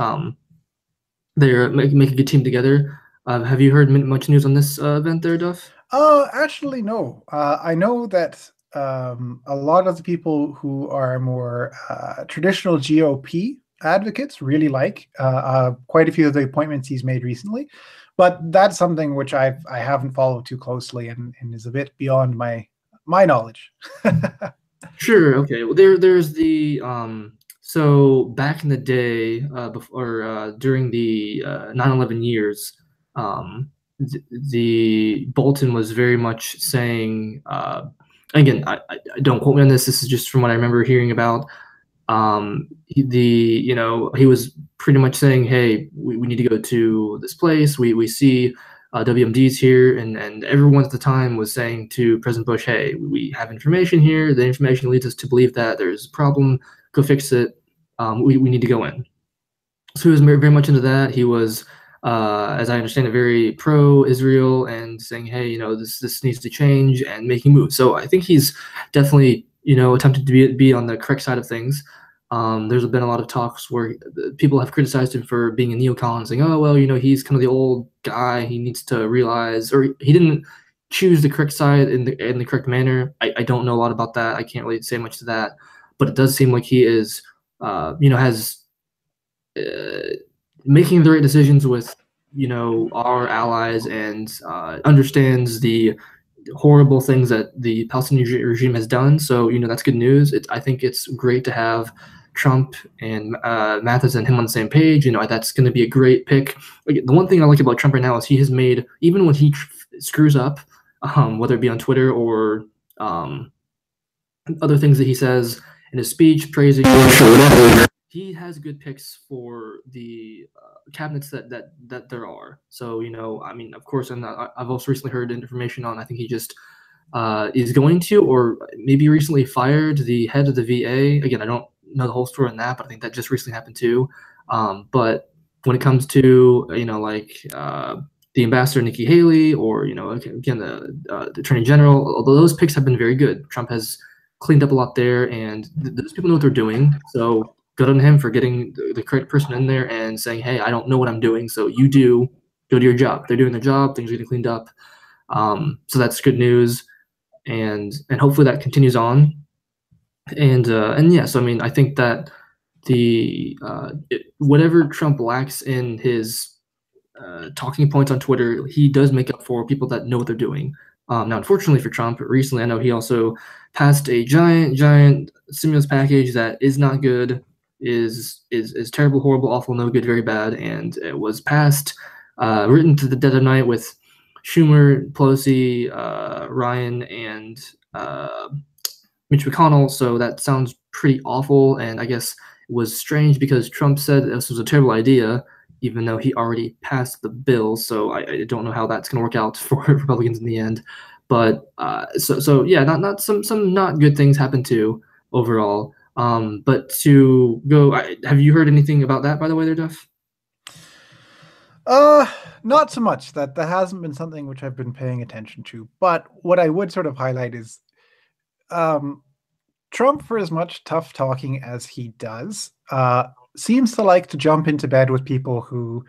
they make a good team together. Have you heard much news on this event there, Duff? Actually, no. I know that a lot of the people who are more traditional GOP advocates really like quite a few of the appointments he's made recently, but that's something which I haven't followed too closely and is a bit beyond my knowledge. Sure. Okay. Well, there's the so back in the day, before during the 9/11 years, the Bolton was very much saying. Again, I don't quote me on this. This is just from what I remember hearing about. He was pretty much saying, "Hey, we need to go to this place. We see WMDs here," and everyone at the time was saying to President Bush, "Hey, we have information here. The information leads us to believe that there's a problem. Go fix it. We need to go in." So he was very much into that. He was, as I understand it, very pro-Israel and saying, "Hey, this needs to change," and making moves. So I think he's definitely, attempted to be on the correct side of things. There's been a lot of talks where people have criticized him for being a neocon, saying, "Oh, well, he's kind of the old guy. He needs to realize, or he didn't choose the correct side in the correct manner." I don't know a lot about that. I can't really say much to that, but it does seem like he is, has making the right decisions with our allies, and understands the horrible things that the Palestinian regime has done. So that's good news. I think it's great to have Trump and Mathis and him on the same page. That's going to be a great pick. Like, the one thing I like about Trump right now is he has made, even when he screws up, whether it be on Twitter or other things that he says in his speech, praising whatever, he has good picks for the cabinets that there are. So I mean, of course, I've also recently heard information on. I think he just is going to, or maybe recently fired the head of the VA. Again, I don't know the whole story on that, but I think that just recently happened too. But when it comes to the ambassador Nikki Haley, or again the Attorney General, although those picks have been very good, Trump has cleaned up a lot there, and those people know what they're doing. So good on him for getting the correct person in there and saying, "Hey, I don't know what I'm doing, so you go do your job." They're doing their job. Things are getting cleaned up. So that's good news, and hopefully that continues on. And yeah, so I mean, I think that whatever Trump lacks in his talking points on Twitter, he does make up for people that know what they're doing. Now, unfortunately for Trump, recently I know he also passed a giant stimulus package that is not good, is terrible, horrible, awful, no good, very bad, and it was passed, written to the dead of night with Schumer, Pelosi, Ryan, and Mitch McConnell. So that sounds pretty awful, and I guess it was strange because Trump said this was a terrible idea, even though he already passed the bill. So I don't know how that's going to work out for Republicans in the end. But so yeah, not some not good things happen too overall. But to go, have you heard anything about that, by the way, there, Duff? Not so much. That hasn't been something which I've been paying attention to. But what I would sort of highlight is Trump, for as much tough talking as he does, seems to like to jump into bed with people who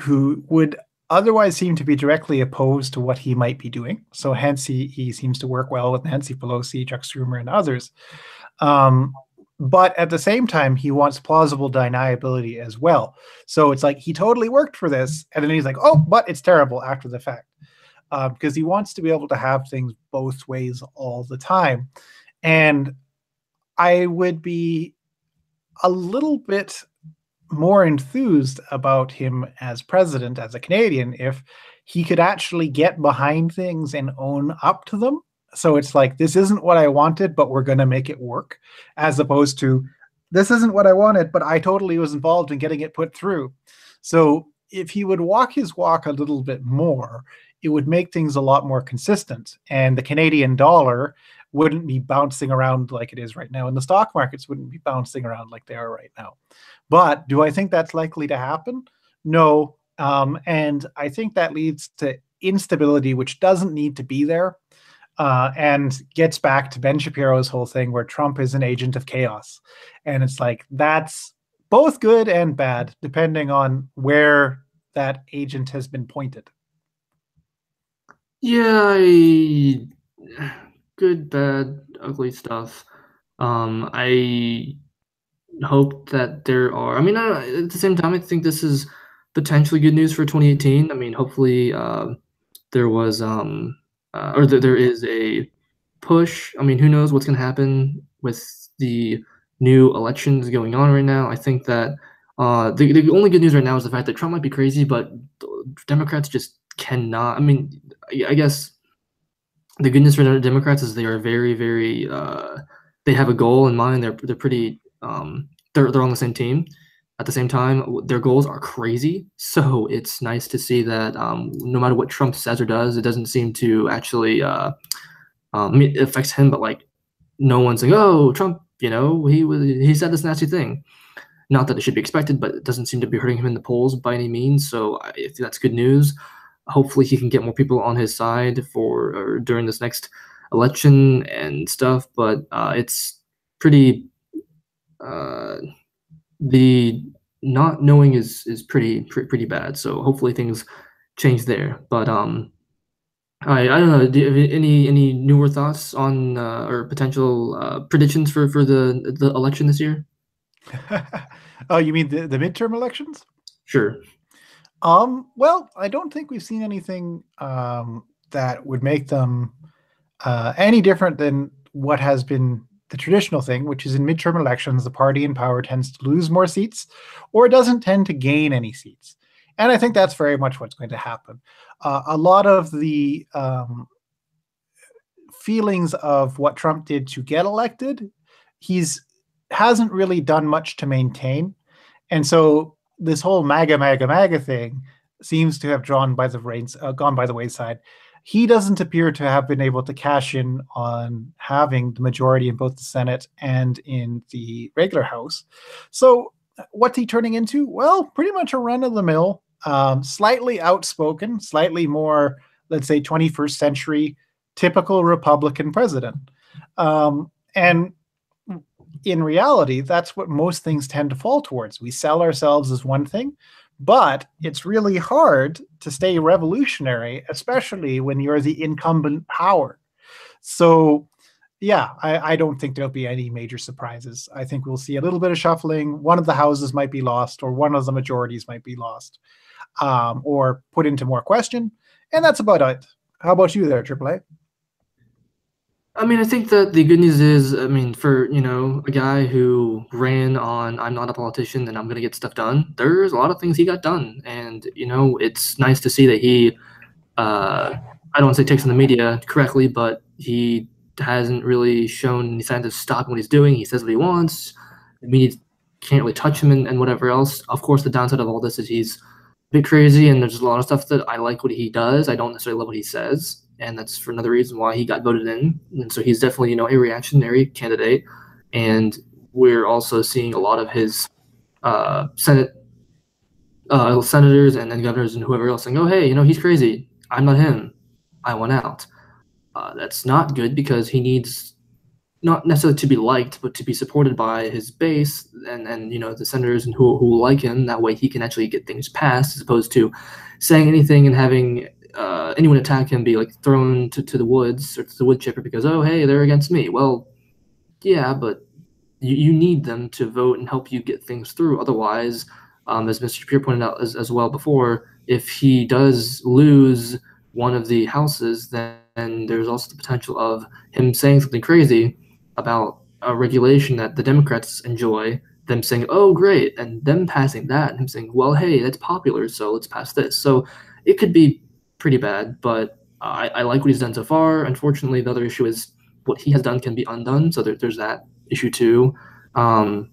would otherwise seem to be directly opposed to what he might be doing. So hence he seems to work well with Nancy Pelosi, Chuck Schumer, and others. But at the same time, he wants plausible deniability as well. So it's like he totally worked for this, and then he's like, "Oh, but it's terrible," after the fact, because he wants to be able to have things both ways all the time. And I would be a little bit more enthused about him as president, as a Canadian, if he could actually get behind things and own up to them. So it's like, this isn't what I wanted, but we're going to make it work, as opposed to, this isn't what I wanted, but I totally was involved in getting it put through. So if he would walk his walk a little bit more, it would make things a lot more consistent. And the Canadian dollar wouldn't be bouncing around like it is right now, and the stock markets wouldn't be bouncing around like they are right now. But do I think that's likely to happen? No. And I think that leads to instability, which doesn't need to be there, and gets back to Ben Shapiro's whole thing where Trump is an agent of chaos. And it's like that's both good and bad, depending on where that agent has been pointed. Yeah, good, bad, ugly stuff. I hope that there are. I mean, at the same time, I think this is potentially good news for 2018. I mean, hopefully, there was or there is a push. I mean, who knows what's going to happen with the new elections going on right now? I think that the only good news right now is the fact that Trump might be crazy, but Democrats just cannot. I mean, I guess the good news for the Democrats is they are very, very. They have a goal in mind. They're pretty. They're on the same team. At the same time, their goals are crazy. So it's nice to see that no matter what Trump says or does, it doesn't seem to actually. I mean, it affects him, but like no one's saying, "Oh, Trump, he said this nasty thing." Not that it should be expected, but it doesn't seem to be hurting him in the polls by any means. So I think that's good news. Hopefully, he can get more people on his side for or during this next election and stuff. But it's pretty. The not knowing is pretty bad. So hopefully things change there. But I don't know. Do you have any newer thoughts on or potential predictions for the election this year? Oh, you mean the midterm elections? Sure. Well, I don't think we've seen anything that would make them any different than what has been the traditional thing, which is in midterm elections, the party in power tends to lose more seats or doesn't tend to gain any seats. And I think that's very much what's going to happen. A lot of the feelings of what Trump did to get elected, he's hasn't really done much to maintain. And so this whole MAGA thing seems to have gone by the wayside. He doesn't appear to have been able to cash in on having the majority in both the Senate and in the regular House. So what's he turning into? Well, pretty much a run-of-the-mill, slightly outspoken, slightly more, let's say, 21st century, typical Republican president. And in reality, that's what most things tend to fall towards. We sell ourselves as one thing, but it's really hard to stay revolutionary, especially when you're the incumbent power. So, yeah, I don't think there'll be any major surprises. I think we'll see a little bit of shuffling. One of the houses might be lost, or one of the majorities might be lost, or put into more question. And that's about it. How about you there, AAA? I mean, I think that the good news is, I mean, for, a guy who ran on I'm not a politician and I'm going to get stuff done, there's a lot of things he got done. And, it's nice to see that he, I don't want to say takes on the media correctly, but he hasn't really shown any signs of stopping what he's doing. He says what he wants. The media can't really touch him and whatever else. Of course, the downside of all this is he's a bit crazy and there's a lot of stuff that I like what he does. I don't necessarily love what he says. And that's for another reason why he got voted in. And so he's definitely, a reactionary candidate. And we're also seeing a lot of his senators and governors and whoever else saying, oh, hey, he's crazy. I'm not him. I want out. That's not good because he needs not necessarily to be liked, but to be supported by his base and the senators and who like him. That way he can actually get things passed as opposed to saying anything and having anyone attack him be like thrown to the woods or to the wood chipper because, oh, hey, they're against me. Well, yeah, but you need them to vote and help you get things through. Otherwise, as Mr. Shapiro pointed out as well before, if he does lose one of the houses, then there's also the potential of him saying something crazy about a regulation that the Democrats enjoy, them saying, oh, great, and them passing that, and him saying, well, hey, that's popular, so let's pass this. So it could be pretty bad, but I like what he's done so far. Unfortunately, the other issue is what he has done can be undone, so there's that issue too. And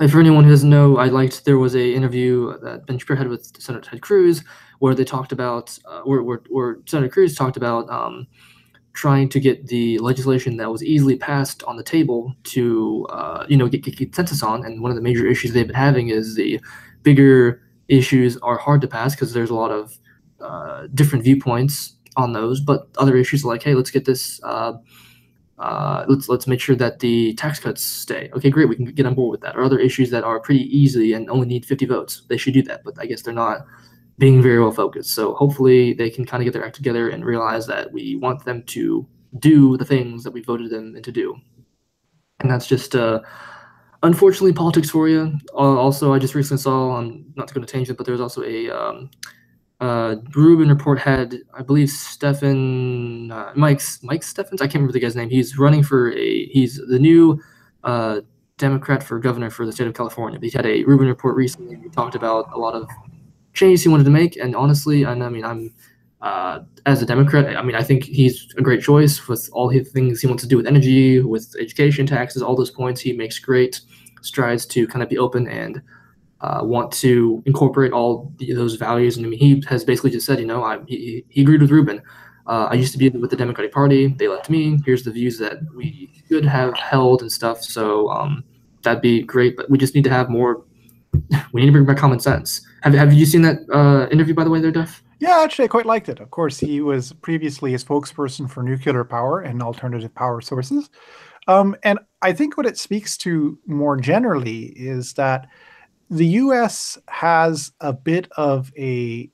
for anyone who doesn't know, there was a interview that Ben Shapiro had with Senator Ted Cruz where they talked about, where Senator Cruz talked about trying to get the legislation that was easily passed on the table to get consensus on. And one of the major issues they've been having is the bigger issues are hard to pass because there's a lot of different viewpoints on those. But other issues like, hey, let's get this. Let's make sure that the tax cuts stay. Okay, great, we can get on board with that. Or other issues that are pretty easy and only need 50 votes. They should do that, but I guess they're not being very well focused. So hopefully they can kind of get their act together and realize that we want them to do the things that we voted them to do. And that's just unfortunately politics for you. Also, I just recently saw, not to go to tangent, but there was also a Rubin report had, I believe, Mike Steffens. I can't remember the guy's name. He's running he's the new Democrat for governor for the state of California. He had a Rubin report recently. He talked about a lot of changes he wanted to make, and honestly, I mean, I'm as a Democrat, I mean, I think he's a great choice with all the things he wants to do with energy, with education, taxes, all those points. He makes great strides to kind of be open and want to incorporate all those values. And I mean, he has basically just said, he agreed with Rubin. I used to be with the Democratic Party. They left me. Here's the views that we should have held and stuff. So that'd be great. But we just need to have more. We need to bring back common sense. Have you seen that interview, by the way, there, Duff? Yeah, actually, I quite liked it. Of course, he was previously a spokesperson for nuclear power and alternative power sources. And I think what it speaks to more generally is that the U.S. has a bit of a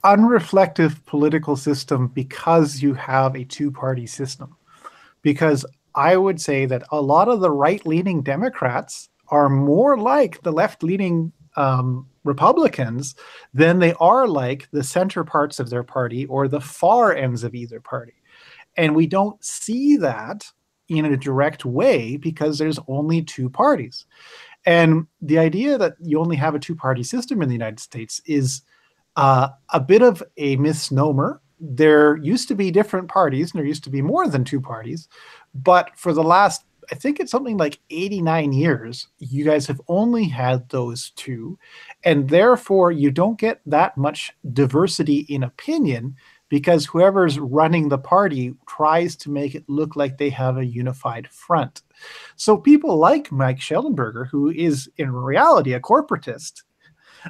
unreflective political system because you have a two-party system. Because I would say that a lot of the right-leaning Democrats are more like the left-leaning Republicans than they are like the center parts of their party or the far ends of either party. And we don't see that in a direct way because there's only two parties. And the idea that you only have a two-party system in the United States is a bit of a misnomer. There used to be different parties, and there used to be more than two parties. But for the last, I think it's something like 89 years, you guys have only had those two. And therefore, you don't get that much diversity in opinion because whoever's running the party tries to make it look like they have a unified front. So people like Mike Schellenberger, who is in reality a corporatist,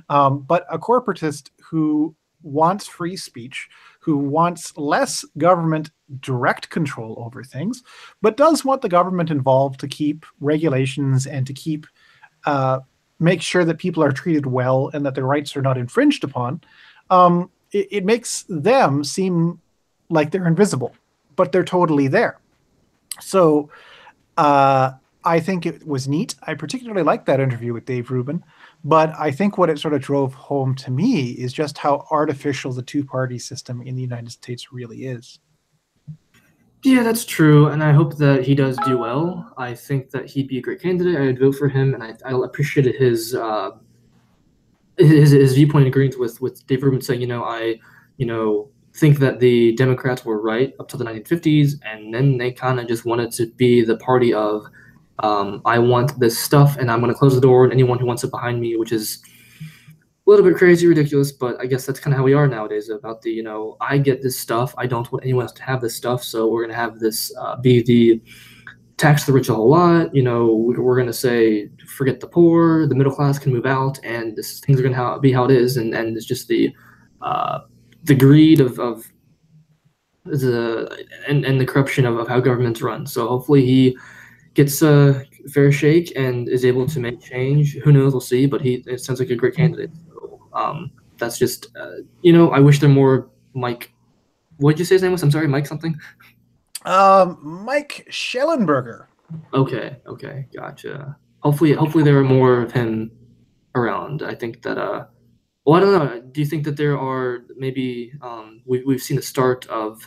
but a corporatist who wants free speech, who wants less government direct control over things, but does want the government involved to keep regulations and to keep make sure that people are treated well and that their rights are not infringed upon. It makes them seem like they're invisible, but they're totally there. So I think it was neat. I particularly liked that interview with Dave Rubin, but I think what it sort of drove home to me is just how artificial the two-party system in the United States really is. Yeah, that's true, and I hope that he does do well. I think that he'd be a great candidate. I'd vote for him, and I appreciated his viewpoint agreement with Dave Rubin saying, I think that the Democrats were right up to the 1950s, and then they kind of just wanted to be the party of, I want this stuff, and I'm going to close the door on anyone who wants it behind me, which is a little bit crazy, ridiculous, but I guess that's kind of how we are nowadays about the, I get this stuff. I don't want anyone else to have this stuff, so we're going to have this be the tax the rich a whole lot. We're going to say, forget the poor, the middle class can move out, and things are going to be how it is, and it's just the greed of the corruption of how governments run. So hopefully he gets a fair shake and is able to make change. Who knows? We'll see. But it sounds like a great candidate. So, that's just, I wish there more Mike. What did you say his name was? I'm sorry, Mike something? Mike Schellenberger. Okay, gotcha. Hopefully there are more of him around. I think that, well, I don't know. Do you think that there are maybe, we've seen the start of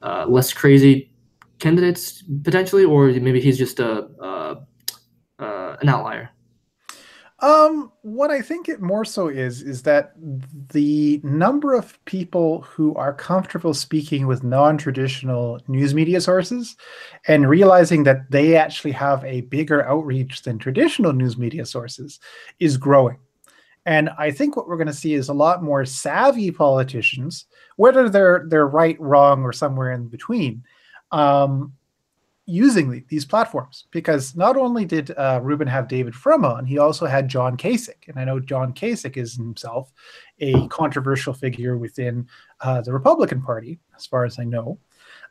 less crazy candidates potentially, or maybe he's just an outlier? What I think it more so is that the number of people who are comfortable speaking with non-traditional news media sources and realizing that they actually have a bigger outreach than traditional news media sources is growing. And I think what we're going to see is a lot more savvy politicians, whether they're right, wrong, or somewhere in between, using these platforms. Because not only did Rubin have David Frum on, he also had John Kasich. And I know John Kasich is himself a controversial figure within the Republican Party, as far as I know.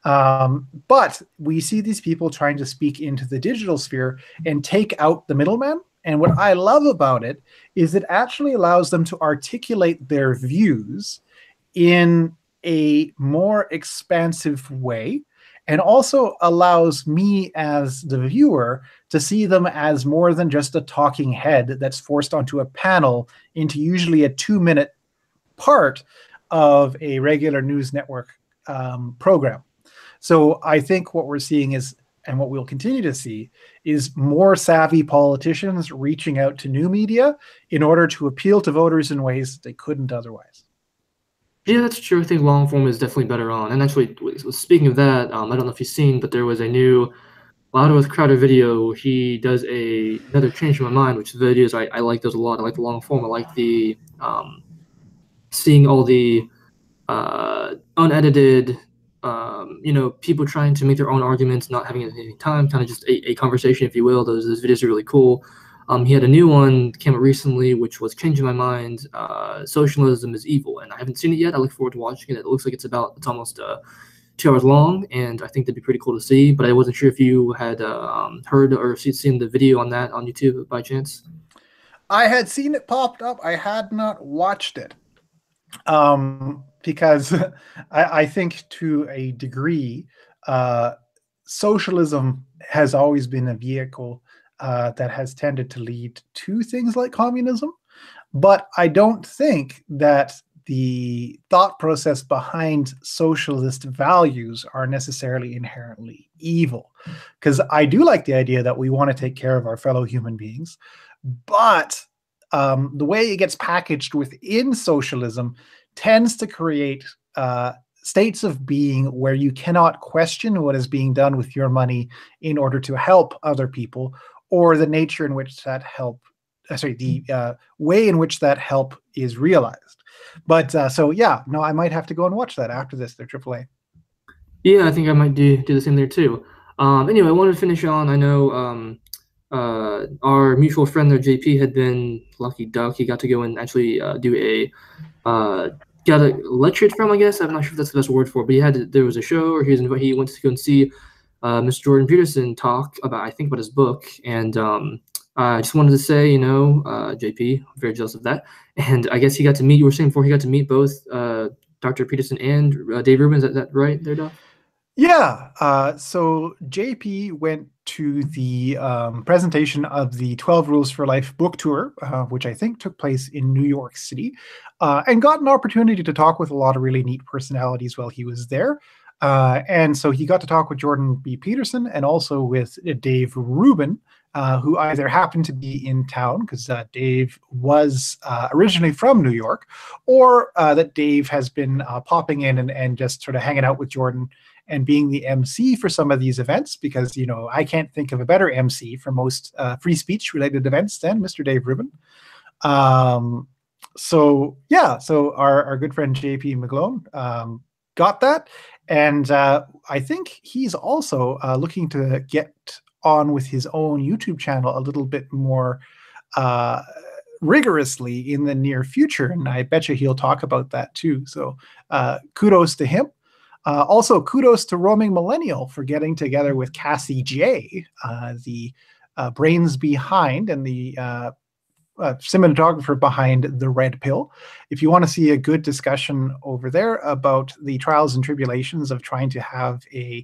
But we see these people trying to speak into the digital sphere and take out the middleman. And what I love about it is it actually allows them to articulate their views in a more expansive way, and also allows me as the viewer to see them as more than just a talking head that's forced onto a panel into usually a 2-minute part of a regular news network program. So I think what we're seeing is, and what we'll continue to see, is more savvy politicians reaching out to new media in order to appeal to voters in ways that they couldn't otherwise. Yeah, that's true. I think long form is definitely better on. And actually, speaking of that, I don't know if you've seen, but there was a new Louder with Crowder video. He does another Change My Mind, which videos I like those a lot. I like the long form. I like the seeing all the unedited, people trying to make their own arguments, not having any time, kind of just a conversation, if you will. Those videos are really cool. He had a new one came out recently, which was Changing My Mind. Socialism is evil, and I haven't seen it yet. I look forward to watching it. It looks like it's almost 2 hours long, and I think that'd be pretty cool to see. But I wasn't sure if you had heard or seen the video on that on YouTube by chance. I had seen it popped up. I had not watched it. Because I think to a degree, socialism has always been a vehicle that has tended to lead to things like communism. But I don't think that the thought process behind socialist values are necessarily inherently evil. Because I do like the idea that we want to take care of our fellow human beings, but the way it gets packaged within socialism tends to create states of being where you cannot question what is being done with your money in order to help other people, or the nature in which that help, the way in which that help is realized. But so yeah, no, I might have to go and watch that after this. They're AAA. Yeah, I think I might do the same there too. Anyway, I wanted to finish on. I know our mutual friend there, JP, had been lucky duck. He got to go and actually do a got a lectured from, I guess. I'm not sure if that's the best word for it, but there was a show, or he went to go and see Mr. Jordan Peterson talk about his book. And I just wanted to say, JP, I'm very jealous of that. And I guess you were saying before, he got to meet both Dr. Peterson and Dave Rubin. Is that right there, Doc? Yeah. So JP went to the presentation of the 12 Rules for Life book tour, which I think took place in New York City, and got an opportunity to talk with a lot of really neat personalities while he was there. And so he got to talk with Jordan B. Peterson and also with Dave Rubin, who either happened to be in town because Dave was originally from New York, or that Dave has been popping in and just sort of hanging out with Jordan and being the MC for some of these events, because, I can't think of a better MC for most free speech related events than Mr. Dave Rubin. So our good friend JP McGlone got that. And I think he's also looking to get on with his own YouTube channel a little bit more rigorously in the near future. And I bet you he'll talk about that too. So kudos to him. Also, kudos to Roaming Millennial for getting together with Cassie J, the brains behind and the cinematographer behind The Red Pill. If you want to see a good discussion over there about the trials and tribulations of trying to have a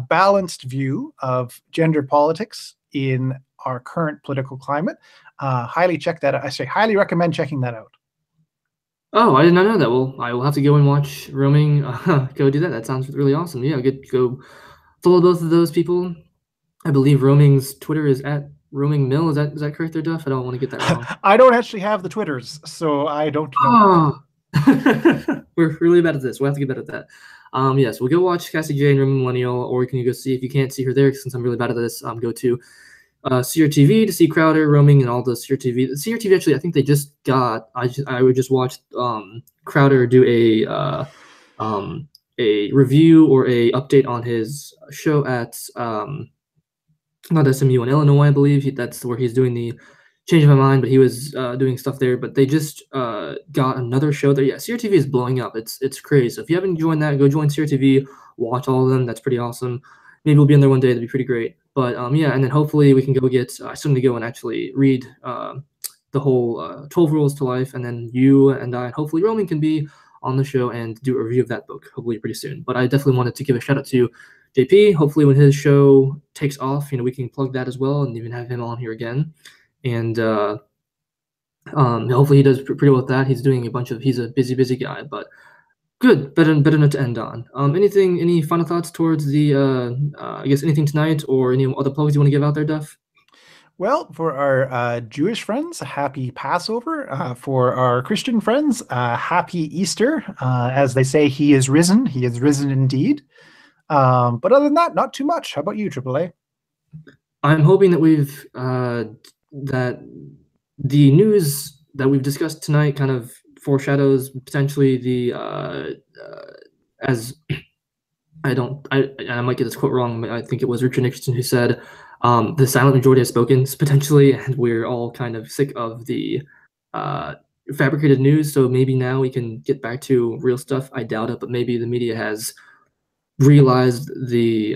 balanced view of gender politics in our current political climate, highly recommend checking that out. Oh, I did not know that. Well, I will have to go and watch Roaming. Go do that. That sounds really awesome. Yeah, go follow both of those people. I believe Roaming's Twitter is at Roaming Mill. Is that correct there, Duff? I don't want to get that wrong. I don't actually have the Twitters, so I don't know. Oh. We're really bad at this. We'll have to get better at that. Yes, we'll go watch Cassie J and Roaming Millennial, or you can go see, if you can't see her there, since I'm really bad at this, go to CRTV to see Crowder roaming and all the CRTV. The CRTV actually, I think they just got. I would just watch Crowder do a review or a update on his show at not SMU in Illinois, I believe. That's where he's doing the Change of My Mind, but he was doing stuff there. But they just got another show there. Yeah, CRTV is blowing up. It's crazy. So if you haven't joined that, go join CRTV. Watch all of them. That's pretty awesome. Maybe we'll be in there one day. That'd be pretty great. But yeah, and then hopefully we can go get. I still need to go and actually read the whole 12 Rules to Life, and then you and I, and hopefully Roman can be on the show and do a review of that book, hopefully pretty soon. But I definitely wanted to give a shout out to JP. Hopefully when his show takes off, we can plug that as well and even have him on here again. And hopefully he does pretty well with that. He's doing he's a busy guy, but good, better note to end on. Any final thoughts towards the, I guess anything tonight or any other plugs you want to give out there, Duff? Well, for our Jewish friends, happy Passover. For our Christian friends, happy Easter. As they say, he is risen. He is risen indeed. But other than that, not too much. How about you, AAA? I'm hoping that that the news that we've discussed tonight kind of foreshadows potentially the as I might get this quote wrong. I think it was Richard Nixon who said, the silent majority has spoken, potentially, and we're all kind of sick of the fabricated news. So maybe now we can get back to real stuff. I doubt it, but maybe the media has realized where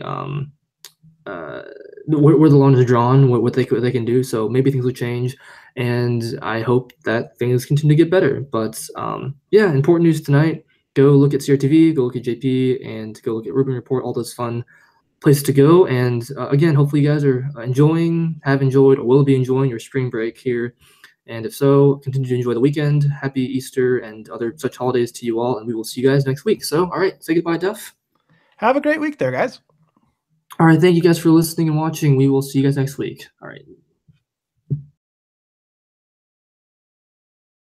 the line is drawn, what they can do. So maybe things will change, and I hope that things continue to get better. But yeah, important news tonight. Go look at CRTV, go look at JP, and go look at Rubin Report. All those fun places to go. And again, hopefully you guys are have enjoyed, or will be enjoying your spring break here. And if so, continue to enjoy the weekend. Happy Easter and other such holidays to you all, and we will see you guys next week. So, all right, say goodbye, Duff. Have a great week there, guys. All right, thank you guys for listening and watching. We will see you guys next week. All right.